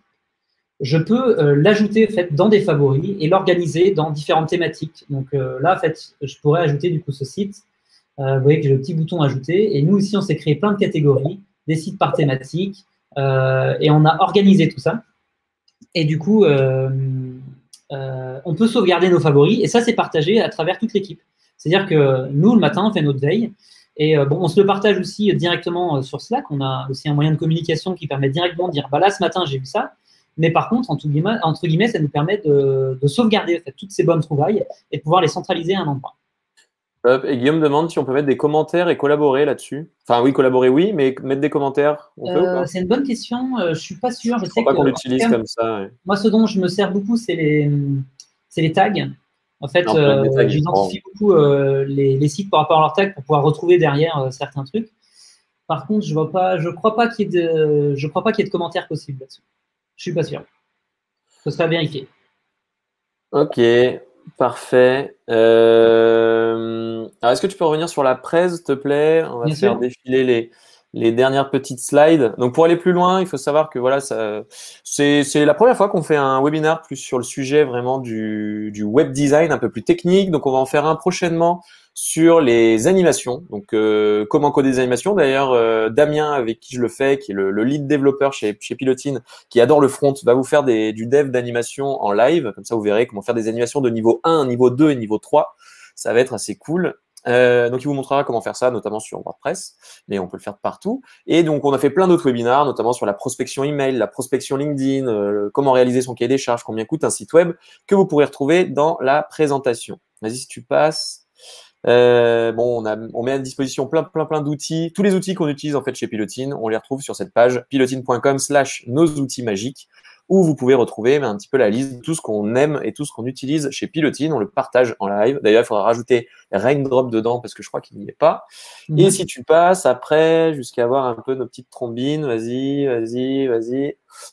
je peux l'ajouter en fait, dans des favoris et l'organiser dans différentes thématiques. Donc là, en fait, je pourrais ajouter du coup ce site. Vous voyez que j'ai le petit bouton ajouter. Et nous, ici, on s'est créé plein de catégories, des sites par thématique, et on a organisé tout ça. Et du coup, on peut sauvegarder nos favoris, et ça, c'est partagé à travers toute l'équipe. C'est-à-dire que nous, le matin, on fait notre veille, et bon, on se le partage aussi directement sur Slack. On a aussi un moyen de communication qui permet directement de dire, bah là, ce matin, j'ai vu ça. Mais par contre, entre guillemets, ça nous permet de sauvegarder en fait, toutes ces bonnes trouvailles et de pouvoir les centraliser à un endroit. Et Guillaume demande si on peut mettre des commentaires et collaborer là-dessus. Enfin oui, collaborer oui, mais mettre des commentaires, on peut ou pas? C'est une bonne question. Je ne suis pas sûr. Je crois pas qu'on l'utilise comme ça. Ouais. Moi, ce dont je me sers beaucoup, c'est les tags. En fait, j'identifie beaucoup les sites par rapport à leurs tags pour pouvoir retrouver derrière certains trucs. Par contre, je crois pas qu'il y ait de commentaires possibles là-dessus. Je suis pas sûr. Ce sera vérifié. Ok, parfait. Alors, est-ce que tu peux revenir sur la presse, s'il te plaît? On va Bien faire sûr. défiler les dernières petites slides. Donc, pour aller plus loin, il faut savoir que voilà, c'est la première fois qu'on fait un webinaire plus sur le sujet vraiment du web design, un peu plus technique. Donc, on va en faire un prochainement sur les animations. Donc, comment coder des animations. D'ailleurs, Damien, avec qui je le fais, qui est le lead développeur chez Pilotine, qui adore le front, va vous faire du dev d'animation en live. Comme ça, vous verrez comment faire des animations de niveau 1, niveau 2 et niveau 3. Ça va être assez cool. Donc, il vous montrera comment faire ça, notamment sur WordPress, mais on peut le faire de partout. Et donc, on a fait plein d'autres webinars, notamment sur la prospection email, la prospection LinkedIn, comment réaliser son cahier des charges, combien coûte un site web, que vous pourrez retrouver dans la présentation. Vas-y, si tu passes. Bon, on met à disposition plein d'outils. Tous les outils qu'on utilise en fait chez Pilotine, on les retrouve sur cette page pilotine.com/nos outils magiques, où vous pouvez retrouver un petit peu la liste de tout ce qu'on aime et tout ce qu'on utilise chez Pilotine. On le partage en live. D'ailleurs, il faudra rajouter Raindrop dedans parce que je crois qu'il n'y est pas. Et si tu passes après, jusqu'à avoir un peu nos petites trombines, vas-y.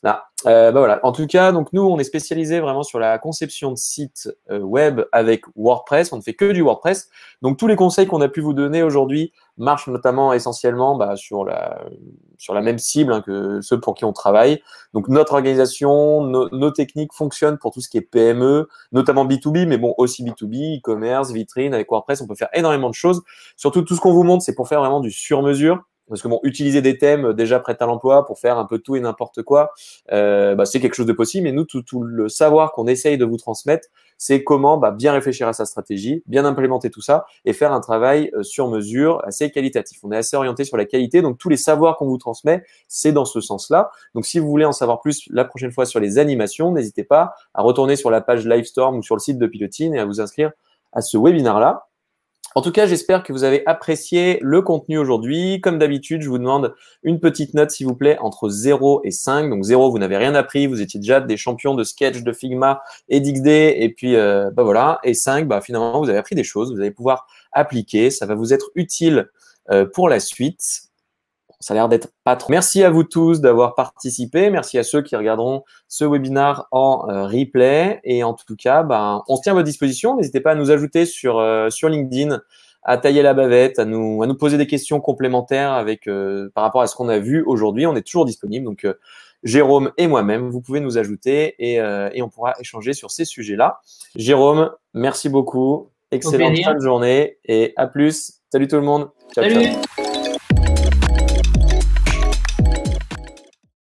Là. Bah voilà. En tout cas, donc nous, on est spécialisé vraiment sur la conception de sites web avec WordPress. On ne fait que du WordPress. Donc tous les conseils qu'on a pu vous donner aujourd'hui marchent notamment essentiellement sur la même cible que ceux pour qui on travaille. Donc notre organisation, nos techniques fonctionnent pour tout ce qui est PME, notamment B2B, mais bon aussi B2B, e-commerce, vitrine. Avec WordPress, on peut faire énormément de choses. Surtout tout ce qu'on vous montre, c'est pour faire vraiment du sur-mesure. Parce que bon, utiliser des thèmes déjà prêts à l'emploi pour faire un peu tout et n'importe quoi, c'est quelque chose de possible. Mais nous, tout le savoir qu'on essaye de vous transmettre, c'est comment bien réfléchir à sa stratégie, bien implémenter tout ça et faire un travail sur mesure assez qualitatif. On est assez orienté sur la qualité, donc tous les savoirs qu'on vous transmet, c'est dans ce sens-là. Donc si vous voulez en savoir plus la prochaine fois sur les animations, n'hésitez pas à retourner sur la page Livestorm ou sur le site de Pilotine et à vous inscrire à ce webinaire-là. En tout cas, j'espère que vous avez apprécié le contenu aujourd'hui. Comme d'habitude, je vous demande une petite note, s'il vous plaît, entre 0 et 5. Donc 0, vous n'avez rien appris, vous étiez déjà des champions de sketch, de Figma et d'XD. Et puis, voilà. Et 5, finalement, vous avez appris des choses, vous allez pouvoir appliquer. Ça va vous être utile pour la suite. Ça a l'air d'être pas trop. Merci à vous tous d'avoir participé. Merci à ceux qui regarderont ce webinaire en replay. Et en tout cas, on se tient à votre disposition. N'hésitez pas à nous ajouter sur LinkedIn, à tailler la bavette, à nous poser des questions complémentaires par rapport à ce qu'on a vu aujourd'hui. On est toujours disponible. Donc, Jérôme et moi-même, vous pouvez nous ajouter et on pourra échanger sur ces sujets-là. Jérôme, merci beaucoup. Excellente fin de journée et à plus. Salut tout le monde. Ciao, ciao. Salut.